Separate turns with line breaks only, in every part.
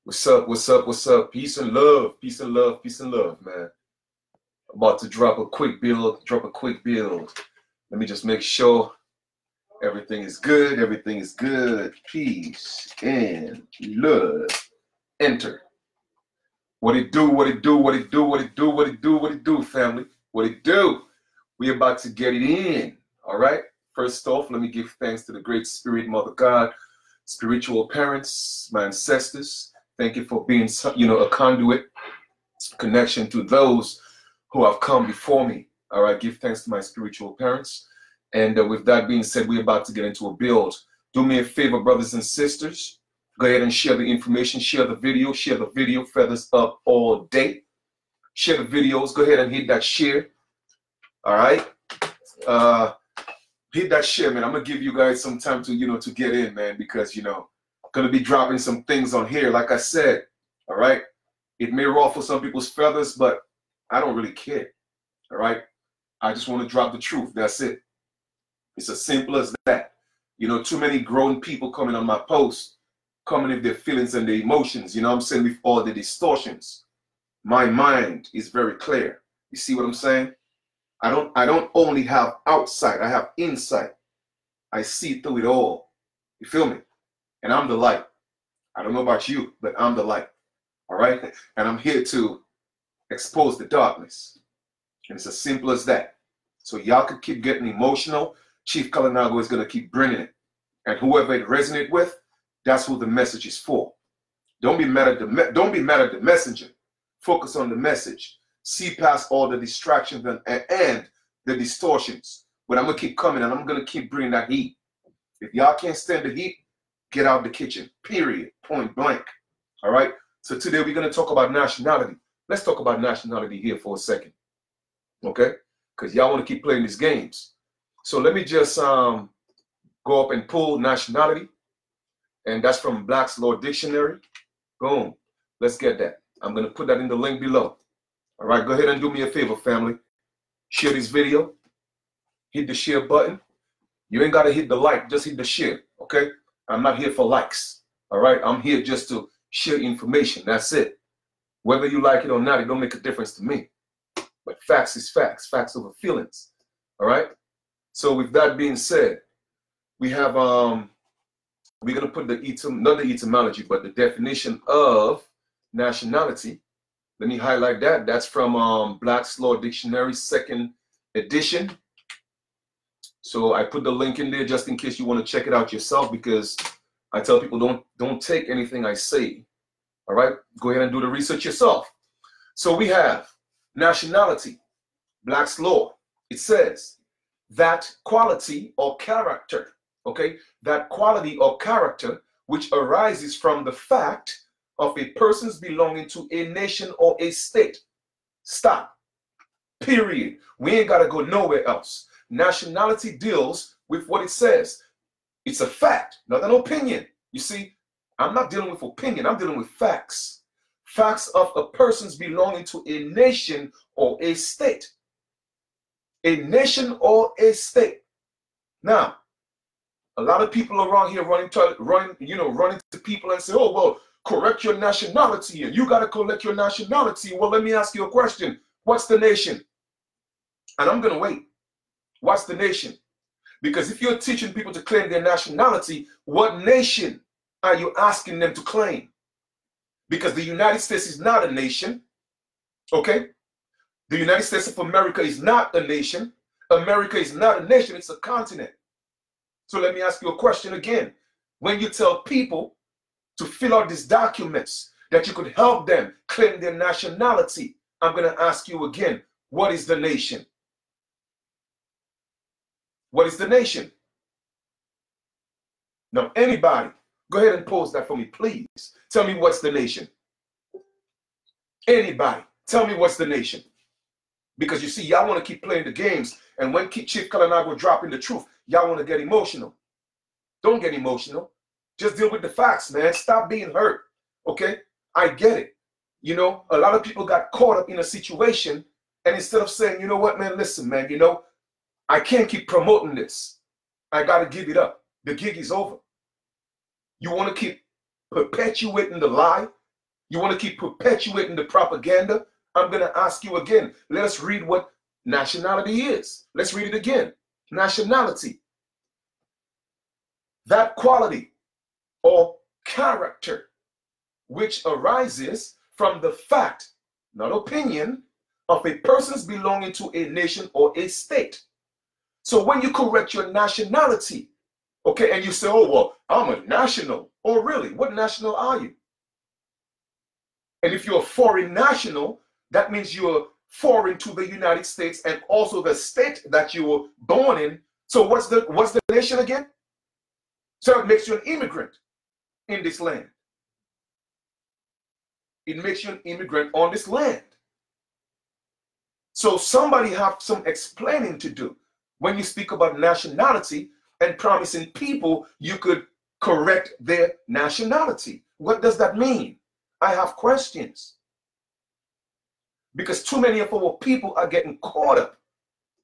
What's up? What's up? What's up? Peace and love. Peace and love. Peace and love, man. About to drop a quick build. Let me just make sure everything is good. Everything is good. Peace and love. Enter. What it do? What it do? What it do? What it do? What it do? What it do, family? What it do? We about to get it in. All right. First off, let me give thanks to the great Spirit, Mother God, spiritual parents, my ancestors. Thank you for being, a conduit, connection to those who have come before me. All right, give thanks to my spiritual parents. And with that being said, we're about to get into a build. Do me a favor, brothers and sisters. Go ahead and share the information, share the video, feathers up all day. Share the videos, go ahead and hit that share. All right. Hit that share, man. I'm going to give you guys some time to, to get in, man, because, going to be dropping some things on here. Like I said, all right, it may ruffle some people's feathers, but I don't really care, all right? I just want to drop the truth. That's it. It's as simple as that. Too many grown people coming on my posts, coming with their feelings and their emotions, I'm saying, with all the distortions. My mind is very clear. You see what I'm saying? I don't only have outside, I have inside. I see through it all. You feel me? And I'm the light. I don't know about you, but I'm the light. All right? And I'm here to expose the darkness. And it's as simple as that. So y'all could keep getting emotional. Chief Kalinago is going to keep bringing it. And whoever it resonates with, that's who the message is for. Don't be mad at the messenger. Focus on the message. See past all the distractions and the distortions. But I'm going to keep coming and I'm going to keep bringing that heat. If y'all can't stand the heat, get out of the kitchen, period, point blank. All right? So today we're going to talk about nationality. Let's talk about nationality here for a second. Okay? Because y'all want to keep playing these games. So let me just go up and pull nationality. And that's from Black's Law Dictionary. Boom. Let's get that. I'm going to put that in the link below. All right? Go ahead and do me a favor, family. Share this video. Hit the share button. You ain't got to hit the like. Just hit the share. Okay? I'm not here for likes, all right? I'm here just to share information. That's it. Whether you like it or not, it don't make a difference to me. But facts is facts. Facts over feelings, all right? So with that being said, we have, we're going to put not the etymology, but the definition of nationality. Let me highlight that. That's from Black's Law Dictionary, 2nd edition. So I put the link in there just in case you want to check it out yourself, because I tell people don't take anything I say. All right? Go ahead and do the research yourself. So we have nationality, Black's Law. It says that quality or character, okay? That quality or character which arises from the fact of a person's belonging to a nation or a state. Stop. Period. We ain't got to go nowhere else. Nationality deals with what it says. It's a fact, not an opinion. You see, I'm not dealing with opinion. I'm dealing with facts. Facts of a person's belonging to a nation or a state. A nation or a state. Now, a lot of people around here running to people and say, oh, well, correct your nationality. And you got to correct your nationality. Well, let me ask you a question. What's the nation? And I'm going to wait. What's the nation? Because if you're teaching people to claim their nationality, what nation are you asking them to claim? Because the United States is not a nation, okay? The United States of America is not a nation. America is not a nation, it's a continent. So let me ask you a question again. When you tell people to fill out these documents that you could help them claim their nationality, I'm going to ask you again, what is the nation? What is the nation? Now, anybody, go ahead and pose that for me, please. Tell me what's the nation. Anybody, tell me what's the nation. Because you see, y'all want to keep playing the games, and when Chief Kalinago dropping the truth, y'all want to get emotional. Don't get emotional. Just deal with the facts, man. Stop being hurt, okay? I get it. A lot of people got caught up in a situation, and instead of saying, you know what, man, listen, man, I can't keep promoting this. I got to give it up. The gig is over. You want to keep perpetuating the lie You want to keep perpetuating the propaganda? I'm going to ask you again. Let us read what nationality is. Let's read it again. Nationality. That quality or character which arises from the fact, not opinion, of a person's belonging to a nation or a state. So when you correct your nationality, okay, and you say, oh, well, I'm a national. Oh, really? What national are you? And if you're a foreign national, that means you're foreign to the United States and also the state that you were born in. So what's the nation again? So it makes you an immigrant in this land. It makes you an immigrant on this land. So somebody have some explaining to do when you speak about nationality and promising people you could correct their nationality. What does that mean? I have questions. Because too many of our people are getting caught up.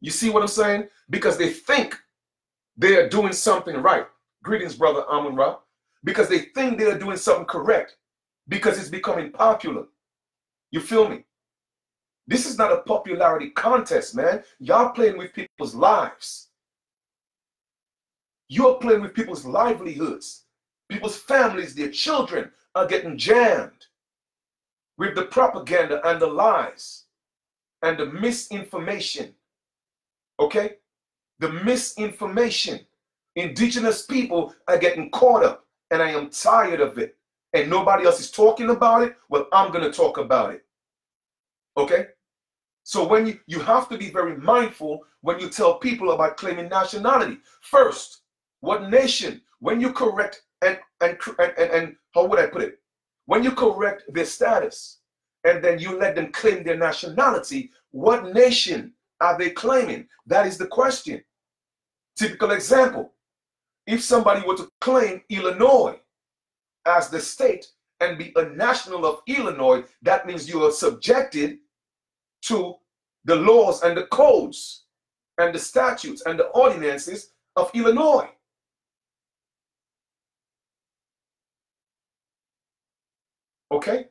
You see what I'm saying? Because they think they are doing something right. Greetings, brother Amun Ra. Because they think they are doing something correct. Because it's becoming popular. You feel me? This is not a popularity contest, man. Y'all playing with people's lives. You're playing with people's livelihoods. People's families, their children are getting jammed with the propaganda and the lies and the misinformation. Okay? The misinformation. Indigenous people are getting caught up, and I am tired of it. And nobody else is talking about it. Well, I'm going to talk about it. Okay? So when you have to be very mindful when you tell people about claiming nationality. First, what nation? When you correct and how would I put it? When you correct their status and then you let them claim their nationality, what nation are they claiming? That is the question. Typical example. If somebody were to claim Illinois as the state and be a national of Illinois, that means you are subjected to the laws and the codes and the statutes and the ordinances of Illinois. Okay?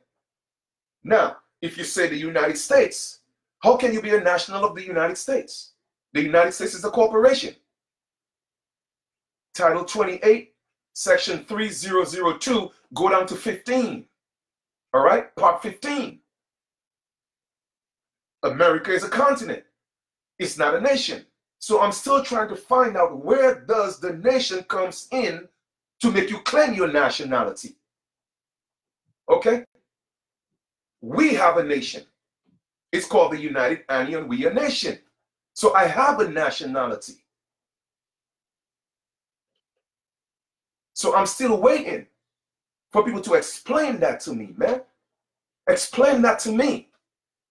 Now, if you say the United States, how can you be a national of the United States? The United States is a corporation. Title 28, Section 3002, go down to 15. All right? Part 15. America is a continent. It's not a nation. So I'm still trying to find out where does the nation comes in to make you claim your nationality. Okay? We have a nation. It's called the United Annie, and we a nation. So I have a nationality. So I'm still waiting for people to explain that to me, man. Explain that to me.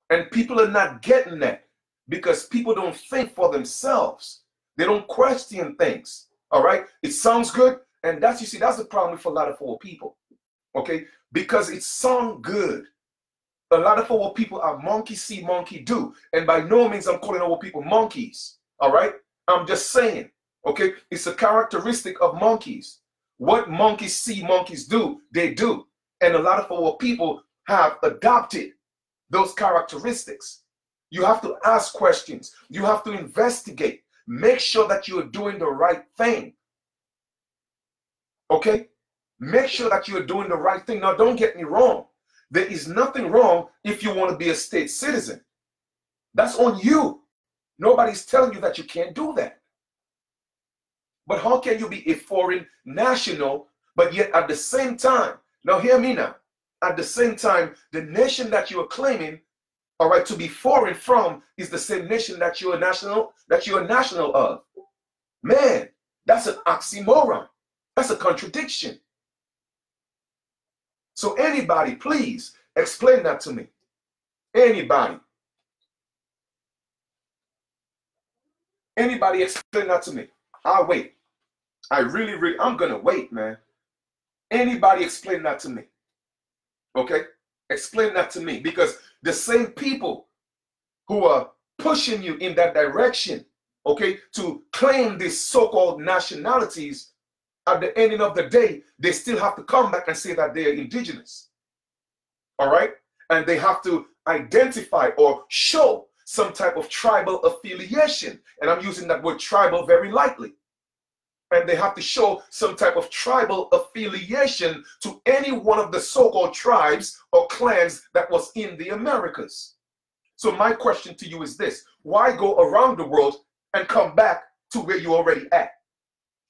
And people are not getting that because people don't think for themselves. They don't question things. All right? It sounds good. And that's, you see, that's the problem with a lot of our people. Okay? Because it sounds good. A lot of our people are monkey see, monkey do. And by no means I'm calling our people monkeys. All right? I'm just saying. Okay? It's a characteristic of monkeys. What monkeys see, monkeys do, they do. And a lot of our people have adopted those characteristics. You have to ask questions. You have to investigate. Make sure that you are doing the right thing. Okay? Make sure that you are doing the right thing. Now, don't get me wrong. There is nothing wrong if you want to be a state citizen. That's on you. Nobody's telling you that you can't do that. But how can you be a foreign national, but yet at the same time, now hear me now, at the same time, the nation that you are claiming, all right, to be foreign from is the same nation that you're a national of. Man, that's an oxymoron. That's a contradiction. So anybody, please explain that to me. Anybody. Anybody explain that to me. I'll wait. I'm going to wait, man. Anybody explain that to me. Okay? Explain that to me. Because the same people who are pushing you in that direction, okay, to claim these so-called nationalities, at the ending of the day, they still have to come back and say that they are indigenous. all right? And they have to identify or show some type of tribal affiliation. And I'm using that word tribal very lightly. And they have to show some type of tribal affiliation to any one of the so-called tribes or clans that was in the Americas. So my question to you is this: why go around the world and come back to where you already at?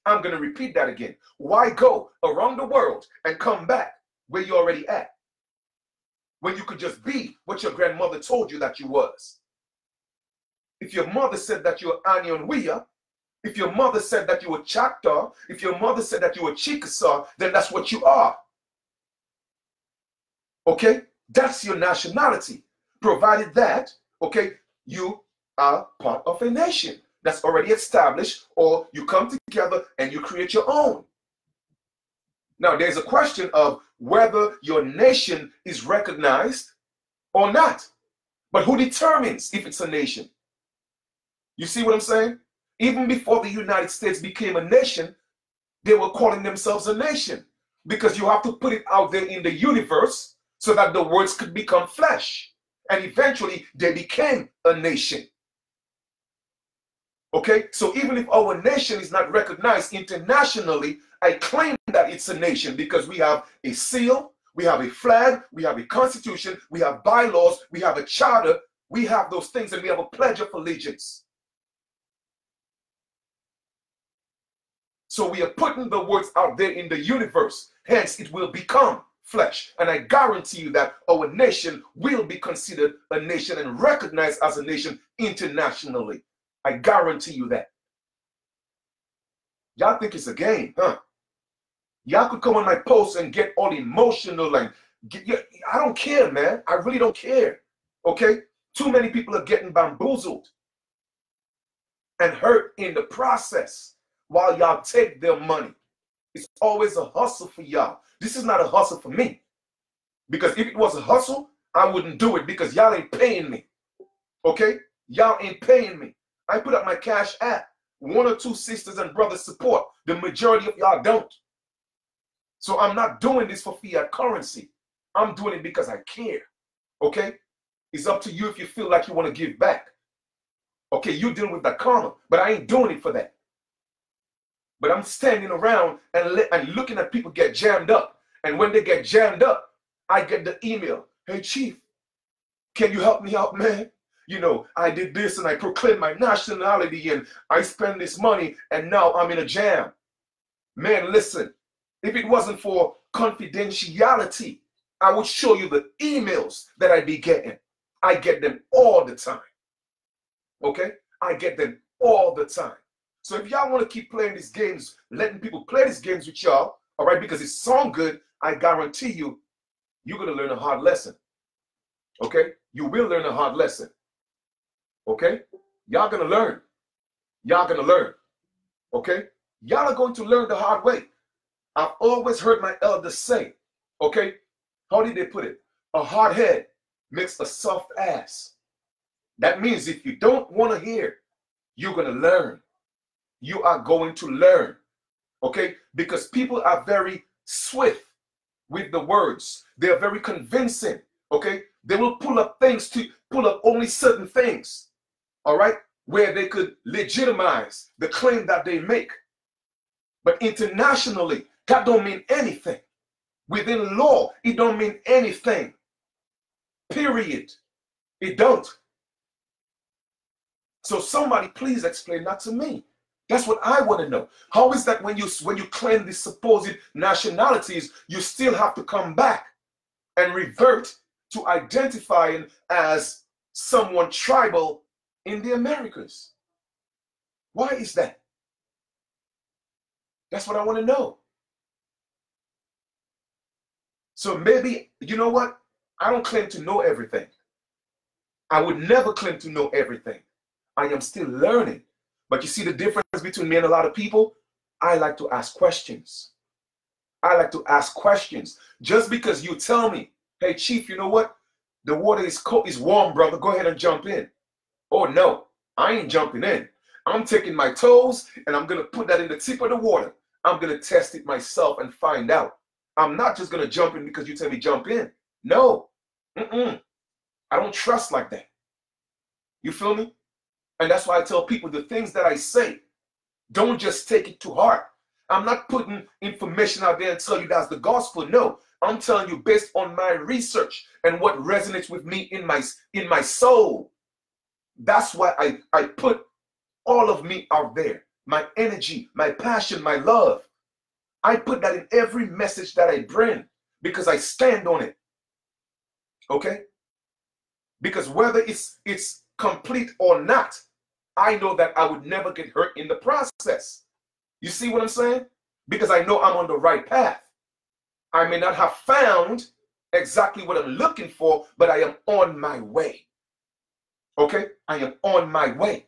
I'm going to repeat that again. Why go around the world and come back where you already at, when you could just be what your grandmother told you that you was? If your mother said that you were Anionwea, if your mother said that you were Choctaw, if your mother said that you were Chickasaw, then that's what you are. Okay? That's your nationality. Provided that, okay, you are part of a nation that's already established, or you come together and you create your own. Now, there's a question of whether your nation is recognized or not. But who determines if it's a nation? You see what I'm saying? Even before the United States became a nation, they were calling themselves a nation, because you have to put it out there in the universe so that the words could become flesh. And eventually they became a nation. Okay, so even if our nation is not recognized internationally, I claim that it's a nation because we have a seal, we have a flag, we have a constitution, we have bylaws, we have a charter, we have those things, and we have a pledge of allegiance. So we are putting the words out there in the universe, hence it will become flesh. And I guarantee you that our nation will be considered a nation and recognized as a nation internationally. I guarantee you that. Y'all think it's a game, huh? Y'all could come on my post and get all emotional and I don't care, man. I really don't care. Okay? Too many people are getting bamboozled and hurt in the process while y'all take their money. It's always a hustle for y'all. This is not a hustle for me. Because if it was a hustle, I wouldn't do it, because y'all ain't paying me. Okay? Y'all ain't paying me. I put up my Cash App. 1 or 2 sisters and brothers support. The majority of y'all don't. So I'm not doing this for fiat currency. I'm doing it because I care. Okay? It's up to you if you feel like you want to give back. Okay, you deal with that karma, but I ain't doing it for that. But I'm standing around and looking at people get jammed up. And when they get jammed up, I get the email. Hey, Chief, can you help me out, man? You know, I did this and I proclaimed my nationality and I spend this money and now I'm in a jam. Man, listen, if it wasn't for confidentiality, I would show you the emails that I be getting. I get them all the time. Okay? I get them all the time. So if y'all want to keep playing these games, letting people play these games with y'all, all right, because it sounds good, I guarantee you, you're going to learn a hard lesson. Okay? You will learn a hard lesson. Okay? Y'all going to learn. Y'all going to learn. Okay? Y'all are going to learn the hard way. I've always heard my elders say, okay, how did they put it? A hard head makes a soft ass. That means if you don't want to hear, you're going to learn. You are going to learn. Okay? Because people are very swift with the words. They are very convincing. Okay? They will pull up only certain things. All right? Where they could legitimize the claim that they make. But internationally, that don't mean anything. Within law, it don't mean anything. Period. It don't. So somebody please explain that to me. That's what I want to know. How is that when you claim these supposed nationalities, you still have to come back and revert to identifying as someone tribal in the Americas? Why is that? That's what I want to know. So maybe, you know what? I don't claim to know everything. I would never claim to know everything. I am still learning. But you see the difference between me and a lot of people? I like to ask questions. I like to ask questions. Just because you tell me, hey, Chief, you know what? The water is cold, is warm, brother. Go ahead and jump in. Oh, no, I ain't jumping in. I'm taking my toes and I'm going to put that in the tip of the water. I'm going to test it myself and find out. I'm not just going to jump in because you tell me jump in. No, Mm-mm. I don't trust like that. You feel me? And that's why I tell people the things that I say, don't just take it to heart. I'm not putting information out there and tell you that's the gospel. No, I'm telling you based on my research and what resonates with me in my soul. That's why I put all of me out there. My energy, my passion, my love. I put that in every message that I bring because I stand on it. Okay? Because whether it's complete or not, I know that I would never get hurt in the process. You see what I'm saying? Because I know I'm on the right path. I may not have found exactly what I'm looking for, but I am on my way. Okay? I am on my way.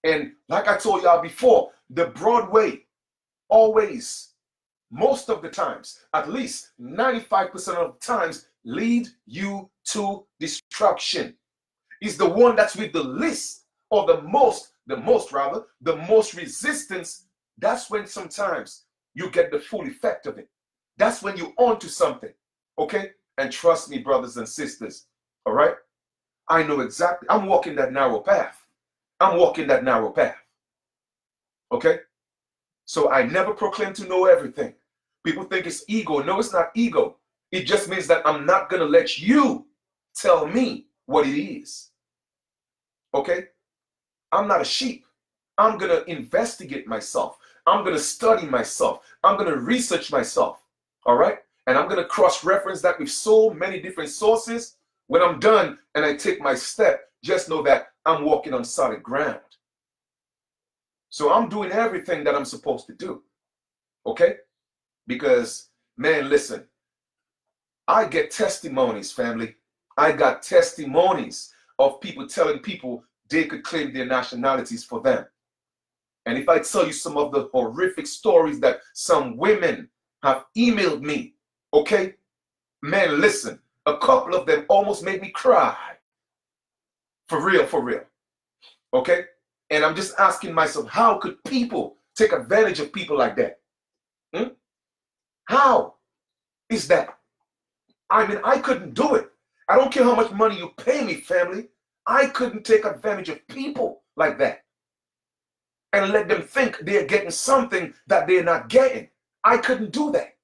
And like I told y'all before, the broad way always, most of the times, at least 95% of the times, lead you to destruction. Is the one that's with the least or the most resistance. That's when sometimes you get the full effect of it. That's when you're onto something. Okay? And trust me, brothers and sisters. All right? I know exactly. I'm walking that narrow path. I'm walking that narrow path. Okay? So I never proclaim to know everything. People think it's ego. No, it's not ego. It just means that I'm not going to let you tell me what it is. Okay? I'm not a sheep. I'm going to investigate myself. I'm going to study myself. I'm going to research myself. All right? And I'm going to cross-reference that with so many different sources. When I'm done and I take my step, just know that I'm walking on solid ground. So I'm doing everything that I'm supposed to do. Okay? Because, man, listen, I get testimonies, family. I got testimonies of people telling people they could claim their nationalities for them. And if I tell you some of the horrific stories that some women have emailed me, okay? Man, listen, a couple of them almost made me cry. For real, for real. Okay? And I'm just asking myself, how could people take advantage of people like that? How is that? I mean, I couldn't do it. I don't care how much money you pay me, family. I couldn't take advantage of people like that and let them think they're getting something that they're not getting. I couldn't do that.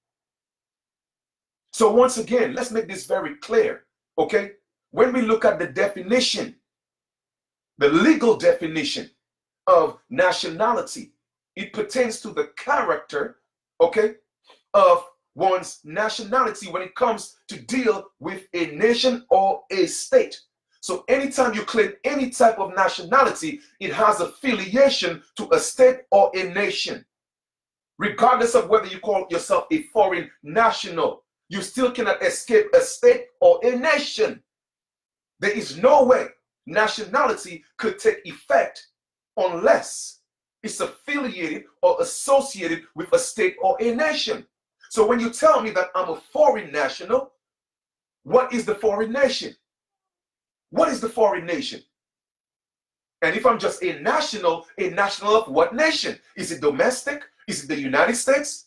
So once again, let's make this very clear, okay? When we look at the definition, the legal definition of nationality, it pertains to the character, okay, of one's nationality when it comes to deal with a nation or a state. So anytime you claim any type of nationality, it has affiliation to a state or a nation. Regardless of whether you call yourself a foreign national, you still cannot escape a state or a nation. There is no way nationality could take effect unless it's affiliated or associated with a state or a nation. So when you tell me that I'm a foreign national, what is the foreign nation? What is the foreign nation? And if I'm just a national of what nation? Is it domestic? Is it the United States?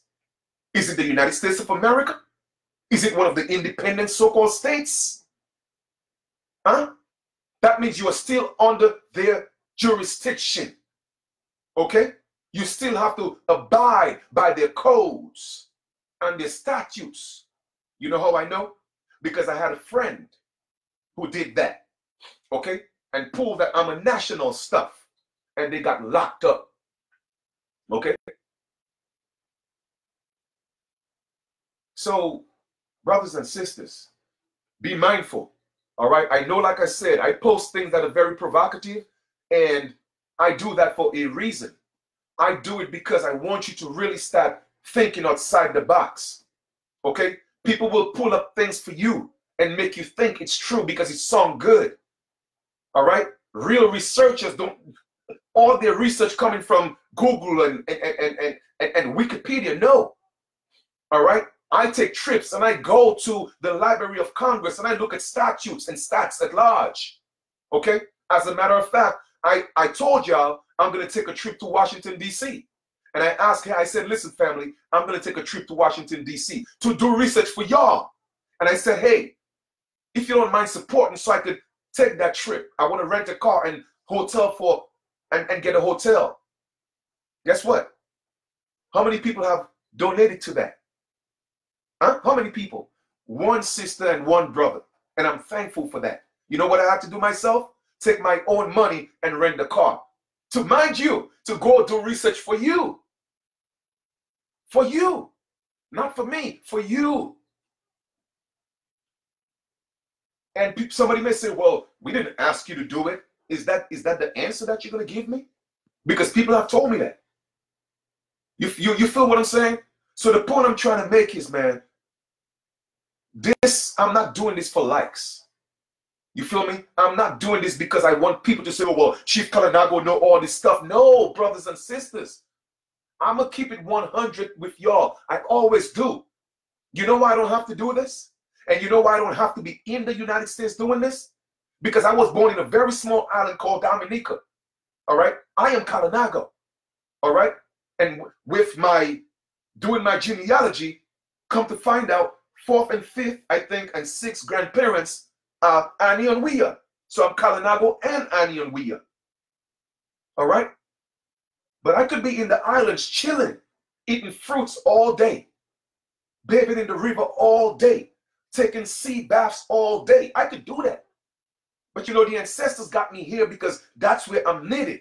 Is it the United States of America? Is it one of the independent so-called states? Huh? That means you are still under their jurisdiction. Okay? You still have to abide by their codes and their statutes. You know how I know? Because I had a friend who did that. Okay? And pulled that I'm a national stuff. And they got locked up. Okay? So, brothers and sisters, be mindful. All right? I know, like I said, I post things that are very provocative. And I do that for a reason. I do it because I want you to really start thinking outside the box. Okay? People will pull up things for you and make you think it's true because it sounds good. All right? Real researchers don't, all their research coming from Google and Wikipedia. No. All right? I take trips and I go to the Library of Congress and I look at statutes and stats at large. Okay? As a matter of fact, I told y'all I'm going to take a trip to Washington, D.C. And I asked her, I said, listen, family, I'm going to take a trip to Washington, D.C. to do research for y'all. And I said, hey, If you don't mind supporting so I could take that trip. I want to rent a car and hotel for, and get a hotel. Guess what? How many people have donated to that? Huh? How many people? One sister and one brother. And I'm thankful for that. You know what I have to do myself? Take my own money and rent the car. To mind you, to go do research for you. For you. Not for me, for you. And somebody may say, well, we didn't ask you to do it. Is that the answer that you're going to give me? Because people have told me that. You feel what I'm saying? So the point I'm trying to make is, man, I'm not doing this for likes. You feel me? I'm not doing this because I want people to say, oh, well, Chief Kalinago know all this stuff. No, brothers and sisters. I'm going to keep it 100 with y'all. I always do. You know why I don't have to do this? And you know why I don't have to be in the United States doing this? Because I was born in a very small island called Dominica. All right? I am Kalinago. All right? And with doing my genealogy, come to find out, 4th and 5th, I think, and 6th grandparents are Ani and Wea. So I'm Kalinago and Ani and Wea. All right? But I could be in the islands chilling, eating fruits all day, bathing in the river all day, taking sea baths all day. I could do that. But you know, the ancestors got me here because that's where I'm needed.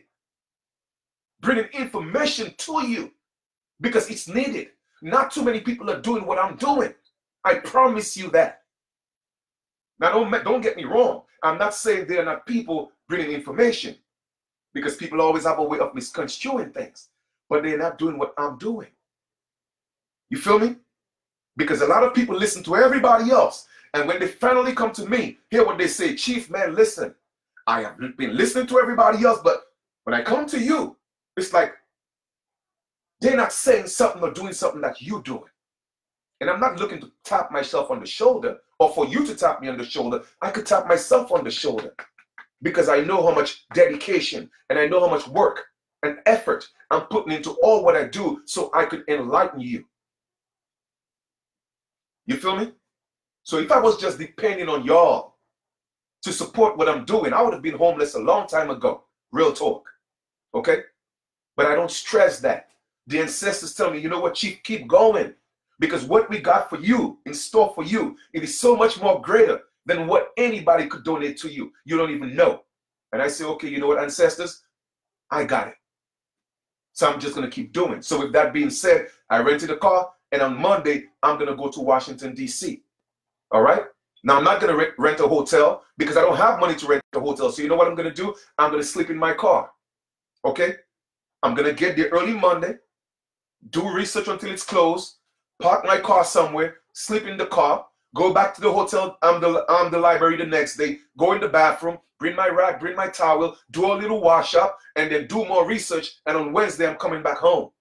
Bringing information to you because it's needed. Not too many people are doing what I'm doing. I promise you that. Now, don't get me wrong. I'm not saying there are not people bringing information, because people always have a way of misconstruing things, but they're not doing what I'm doing. You feel me? Because a lot of people listen to everybody else, and when they finally come to me, hear what they say, Chief, man, listen, I have been listening to everybody else, but when I come to you, it's like they're not saying something or doing something that you're doing. And I'm not looking to tap myself on the shoulder or for you to tap me on the shoulder. I could tap myself on the shoulder because I know how much dedication and I know how much work and effort I'm putting into all what I do so I could enlighten you. You feel me? So if I was just depending on y'all to support what I'm doing, I would have been homeless a long time ago. Real talk. Okay? But I don't stress that. The ancestors tell me, you know what, Chief, keep going. Because what we got for you, in store for you, it is so much more greater than what anybody could donate to you. You don't even know. And I say, okay, you know what, ancestors? I got it. So I'm just going to keep doing. So with that being said, I rented a car, and on Monday, I'm going to go to Washington, D.C. All right? Now, I'm not going to rent a hotel because I don't have money to rent a hotel. So you know what I'm going to do? I'm going to sleep in my car. Okay? I'm going to get there early Monday, do research until it's closed, park my car somewhere, sleep in the car, go back to the hotel, the library the next day, go in the bathroom, bring my rag, bring my towel, do a little wash up, and then do more research. And on Wednesday, I'm coming back home.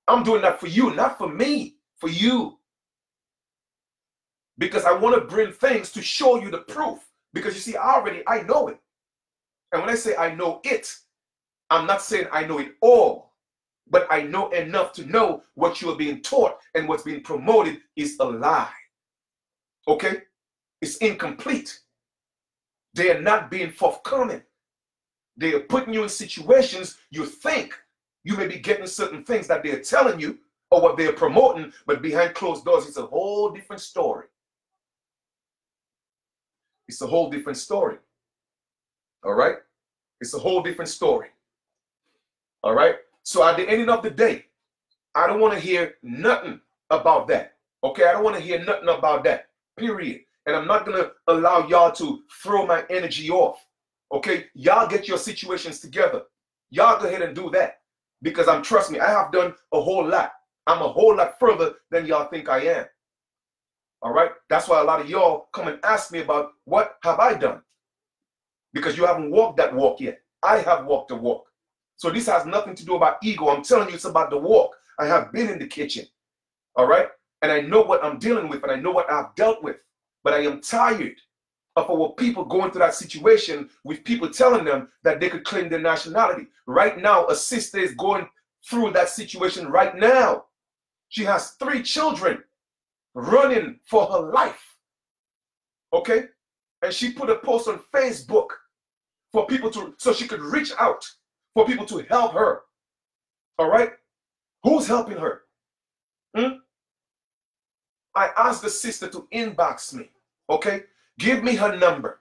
I'm doing that for you, not for me, for you. Because I want to bring things to show you the proof. Because you see, I know it. And when I say I know it, I'm not saying I know it all. But I know enough to know what you are being taught and what's being promoted is a lie. Okay? It's incomplete. They are not being forthcoming. They are putting you in situations you think you may be getting certain things that they're telling you or what they're promoting, but behind closed doors, it's a whole different story. It's a whole different story. All right? It's a whole different story. All right? So at the end of the day, I don't want to hear nothing about that. Okay? I don't want to hear nothing about that. Period. And I'm not going to allow y'all to throw my energy off. Okay? Y'all get your situations together. Y'all go ahead and do that. Because trust me, I have done a whole lot. I'm a whole lot further than y'all think I am. All right? That's why a lot of y'all come and ask me about what have I done. Because you haven't walked that walk yet. I have walked the walk. So this has nothing to do about ego. I'm telling you, it's about the walk. I have been in the kitchen. All right? And I know what I'm dealing with, and I know what I've dealt with. But I am tired of our people going through that situation with people telling them that they could claim their nationality. Right now, a sister is going through that situation right now. She has 3 children running for her life. Okay? And she put a post on Facebook for people to, so she could reach out for people to help her. All right? Who's helping her? I asked the sister to inbox me. Okay? Give me her number.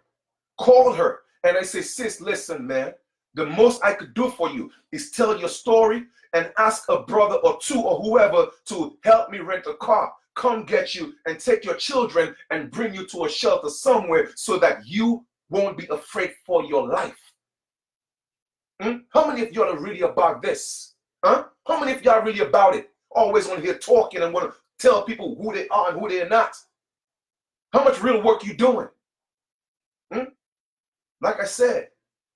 Call her. And I say, sis, listen, man. The most I could do for you is tell your story and ask a brother or two or whoever to help me rent a car, come get you and take your children and bring you to a shelter somewhere so that you won't be afraid for your life. How many of y'all are really about this? How many of y'all are really about it? Always on here talking and want to tell people who they are and who they are not. How much real work you doing? Like I said,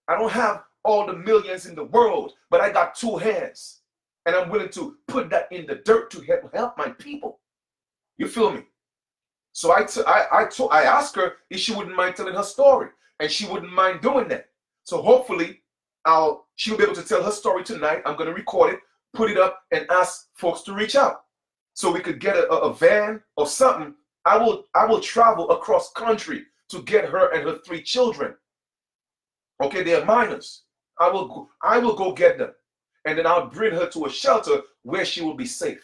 I don't have all the millions in the world, but I got 2 hands. And I'm willing to put that in the dirt to help my people. You feel me? So I asked her if she wouldn't mind telling her story. And she wouldn't mind doing that. So hopefully she'll be able to tell her story tonight. I'm going to record it, put it up, and ask folks to reach out. So we could get a van or something. I will travel across country to get her and her 3 children. Okay, they are minors. I will go get them. And then I'll bring her to a shelter where she will be safe.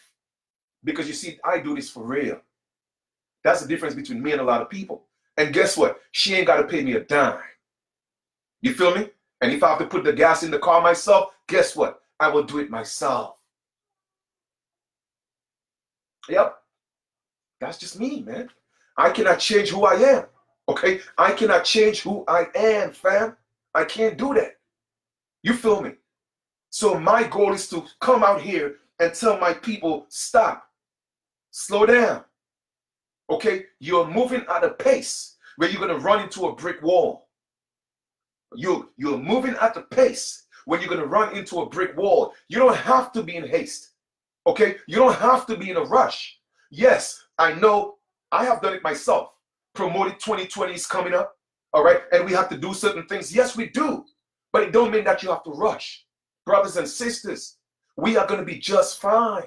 Because you see, I do this for real. That's the difference between me and a lot of people. And guess what? She ain't got to pay me a dime. You feel me? And if I have to put the gas in the car myself, guess what? I will do it myself. Yep. That's just me, man. I cannot change who I am. Okay? I cannot change who I am, fam. I can't do that. You feel me? So my goal is to come out here and tell my people, stop. Slow down. Okay? You're moving at a pace where you're going to run into a brick wall. You're moving at a pace where you're going to run into a brick wall. You don't have to be in haste. Okay? You don't have to be in a rush. Yes, I know I have done it myself. Promoted 2020 is coming up. All right? And we have to do certain things. Yes, we do. But it don't mean that you have to rush. Brothers and sisters, we are going to be just fine.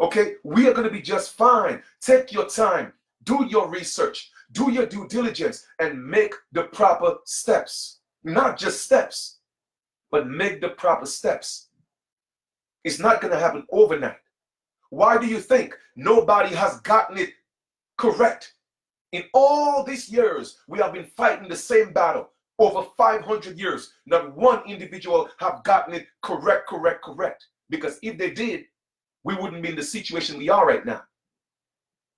Okay? We are going to be just fine. Take your time. Do your research. Do your due diligence and make the proper steps. Not just steps, but make the proper steps. It's not going to happen overnight. Why do you think nobody has gotten it correct? In all these years, we have been fighting the same battle. Over 500 years, not one individual have gotten it correct. Because if they did, we wouldn't be in the situation we are right now.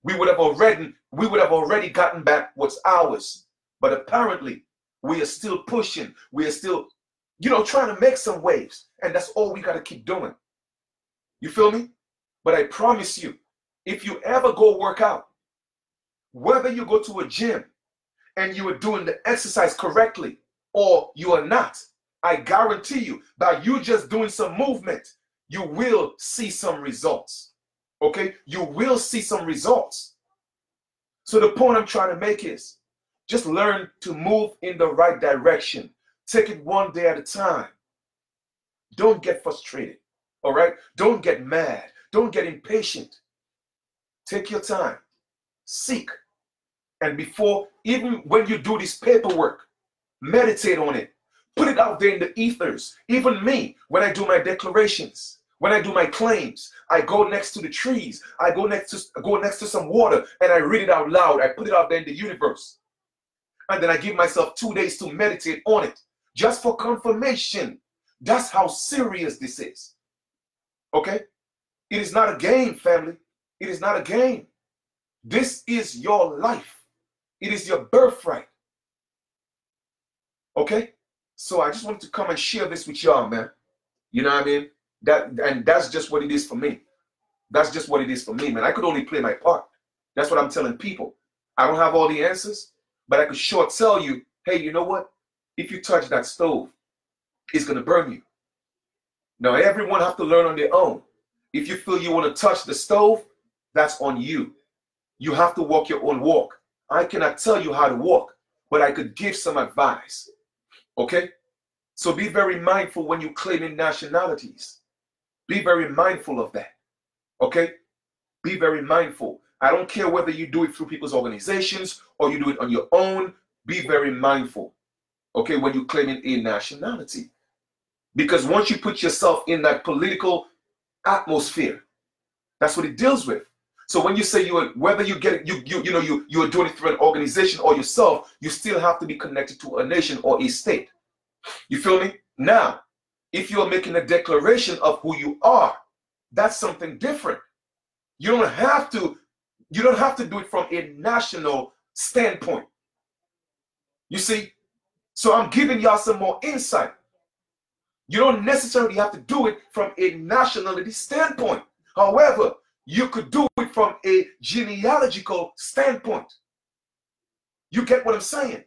We would have already gotten back what's ours. But apparently, we are still pushing. We are still, trying to make some waves. And that's all we got to keep doing. You feel me? But I promise you, if you ever go work out, whether you go to a gym and you are doing the exercise correctly or you are not, I guarantee you, by you just doing some movement, you will see some results. Okay? You will see some results. So the point I'm trying to make is just learn to move in the right direction. Take it one day at a time. Don't get frustrated. All right? Don't get mad. Don't get impatient. Take your time. Seek. And even when you do this paperwork, meditate on it. Put it out there in the ethers. Even me, when I do my declarations, when I do my claims, I go next to the trees. I go next to some water and I read it out loud. I put it out there in the universe. And then I give myself 2 days to meditate on it. Just for confirmation. That's how serious this is. Okay? It is not a game, family. It is not a game. This is your life. It is your birthright. Okay? So I just wanted to come and share this with y'all, man. You know what I mean? That's just what it is for me. That's just what it is for me, man. I could only play my part. That's what I'm telling people. I don't have all the answers, but I could sure tell you, hey, you know what? If you touch that stove, it's going to burn you. Now, everyone have to learn on their own. If you feel you want to touch the stove, that's on you. You have to walk your own walk. I cannot tell you how to walk, but I could give some advice. Okay? So be very mindful when you claim in nationalities. Be very mindful of that. Okay? Be very mindful. I don't care whether you do it through people's organizations or you do it on your own. Be very mindful, okay, when you're claiming a nationality. Because once you put yourself in that political atmosphere, that's what it deals with. So when you say whether you get it, you are doing it through an organization or yourself, you still have to be connected to a nation or a state. You feel me? Now, if you are making a declaration of who you are, that's something different. You don't have to do it from a national standpoint. You see? So I'm giving y'all some more insight. You don't necessarily have to do it from a nationality standpoint. However, you could do it from a genealogical standpoint. You get what I'm saying?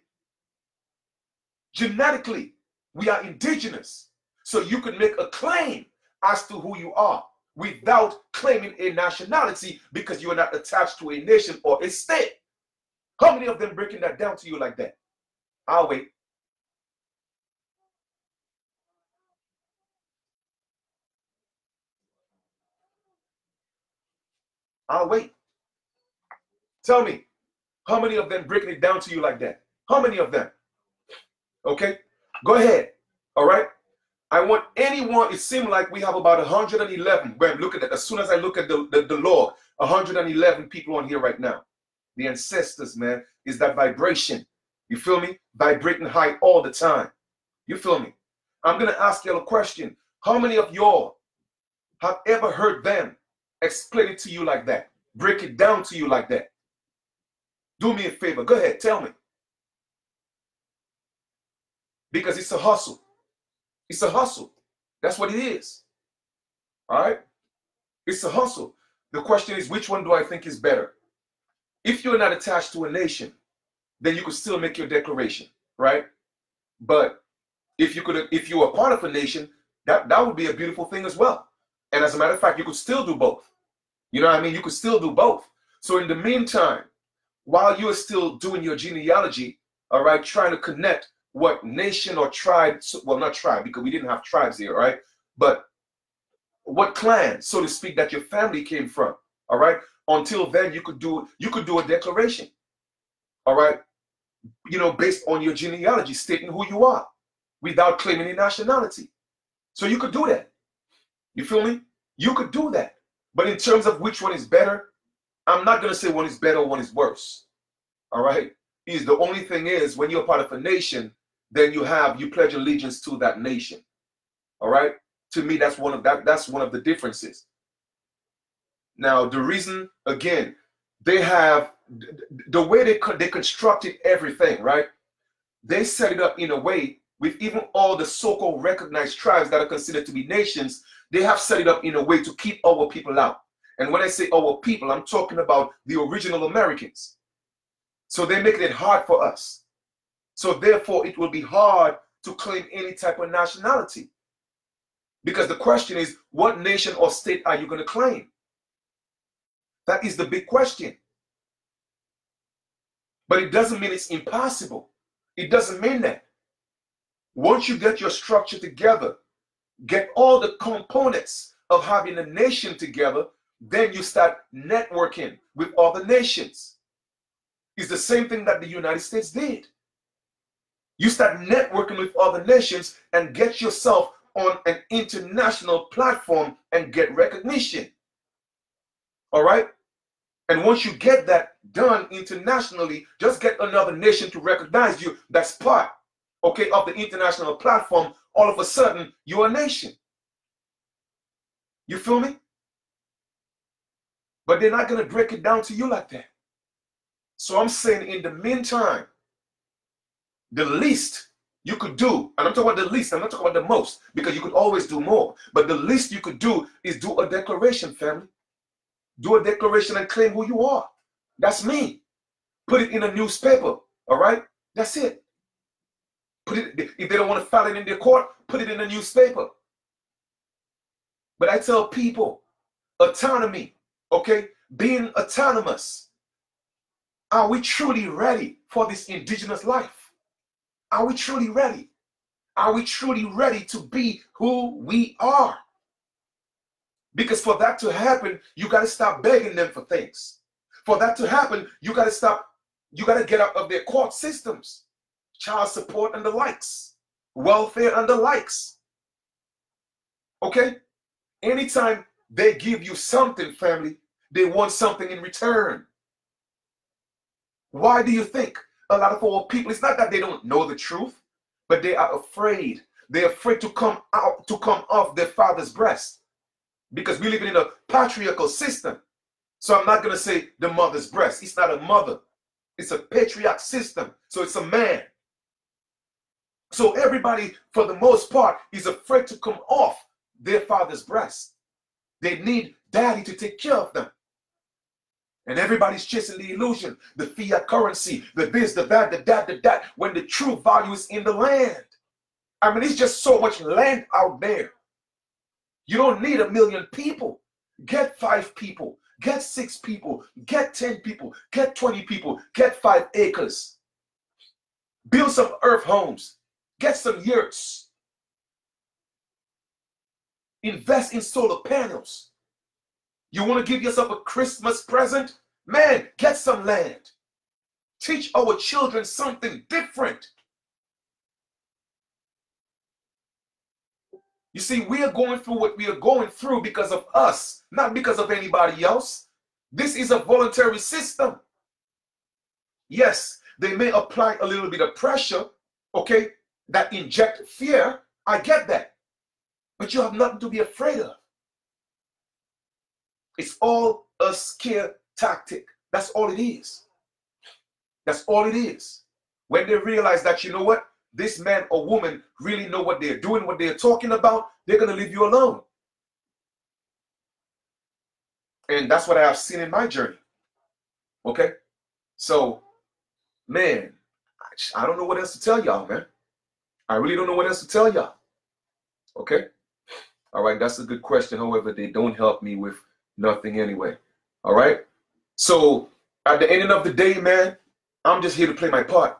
Genetically, we are indigenous. So you could make a claim as to who you are without claiming a nationality because you are not attached to a nation or a state. How many of them breaking that down to you like that? I'll wait. I'll wait. Tell me, how many of them breaking it down to you like that? How many of them? Okay, go ahead. All right. I want anyone, it seemed like we have about 111. When look at that, as soon as I look at the log, 111 people on here right now. The ancestors, man, is that vibration. You feel me? Vibrating high all the time. You feel me? I'm going to ask you a question. How many of y'all have ever heard them explain it to you like that? Break it down to you like that? Do me a favor. Go ahead. Tell me. Because it's a hustle. It's a hustle. That's what it is. All right? It's a hustle. The question is, which one do I think is better? If you're not attached to a nation, then you could still make your declaration, right? But if you are part of a nation, that would be a beautiful thing as well. And as a matter of fact, you could still do both. You know what I mean? You could still do both. So in the meantime, while you are still doing your genealogy, all right, trying to connect what nation or tribe, well, not tribe, because we didn't have tribes here, right? But what clan, so to speak, that your family came from, all right? Until then, you could do a declaration, all right? You know, based on your genealogy, stating who you are, without claiming a nationality. So you could do that. You feel me? You could do that. But in terms of which one is better, I'm not going to say one is better or one is worse. All right? Is the only thing is when you're part of a nation, then you pledge allegiance to that nation. All right? To me, that's one of the differences. Now, the reason, again, they have the way they constructed everything, right? They set it up in a way with even all the so-called recognized tribes that are considered to be nations, they have set it up in a way to keep our people out. And when I say our people, I'm talking about the original Americans. So they're making it hard for us. So therefore, it will be hard to claim any type of nationality. Because the question is, what nation or state are you going to claim? That is the big question. But it doesn't mean it's impossible. It doesn't mean that. Once you get your structure together, get all the components of having a nation together, then you start networking with other nations. It's the same thing that the United States did. You start networking with other nations and get yourself on an international platform and get recognition. All right? And once you get that done internationally, just get another nation to recognize you. That's part, okay, of the international platform. All of a sudden, you're a nation. You feel me? But they're not going to break it down to you like that. So I'm saying in the meantime, the least you could do, and I'm talking about the least, I'm not talking about the most, because you could always do more. But the least you could do is do a declaration, family. Do a declaration and claim who you are. That's me. Put it in a newspaper, all right? That's it. Put it, if they don't want to file it in their court, put it in a newspaper. But I tell people, autonomy, okay? Being autonomous. Are we truly ready for this indigenous life? Are we truly ready? Are we truly ready to be who we are? Because for that to happen, you got to stop begging them for things. For that to happen, you got to stop. You got to get out of their court systems, child support and the likes, welfare and the likes. Okay? Anytime they give you something, family, they want something in return. Why do you think a lot of our people, it's not that they don't know the truth, but they are afraid. They're afraid to come out, to come off their father's breast. Because we live in a patriarchal system. So I'm not going to say the mother's breast. It's not a mother. It's a patriarch system. So it's a man. So everybody, for the most part, is afraid to come off their father's breast. They need daddy to take care of them. And everybody's chasing the illusion, the fiat currency, the this, the that, the that, the that, when the true value is in the land. I mean, it's just so much land out there. You don't need 1 million people. Get 5 people, get 6 people, get 10 people, get 20 people, get 5 acres. Build some earth homes, get some yurts. Invest in solar panels. You want to give yourself a Christmas present? Man, get some land. Teach our children something different. You see, we are going through what we are going through because of us, not because of anybody else. This is a voluntary system. Yes, they may apply a little bit of pressure, okay, that inject fear. I get that. But you have nothing to be afraid of. It's all a scare tactic. That's all it is. That's all it is. When they realize that, you know what, this man or woman really know what they're doing, what they're talking about, they're going to leave you alone. And that's what I have seen in my journey. Okay? So, man, I don't know what else to tell y'all, man. I really don't know what else to tell y'all. Okay? All right, that's a good question. However, they don't help me with nothing anyway. All right? So, at the end of the day, man, I'm just here to play my part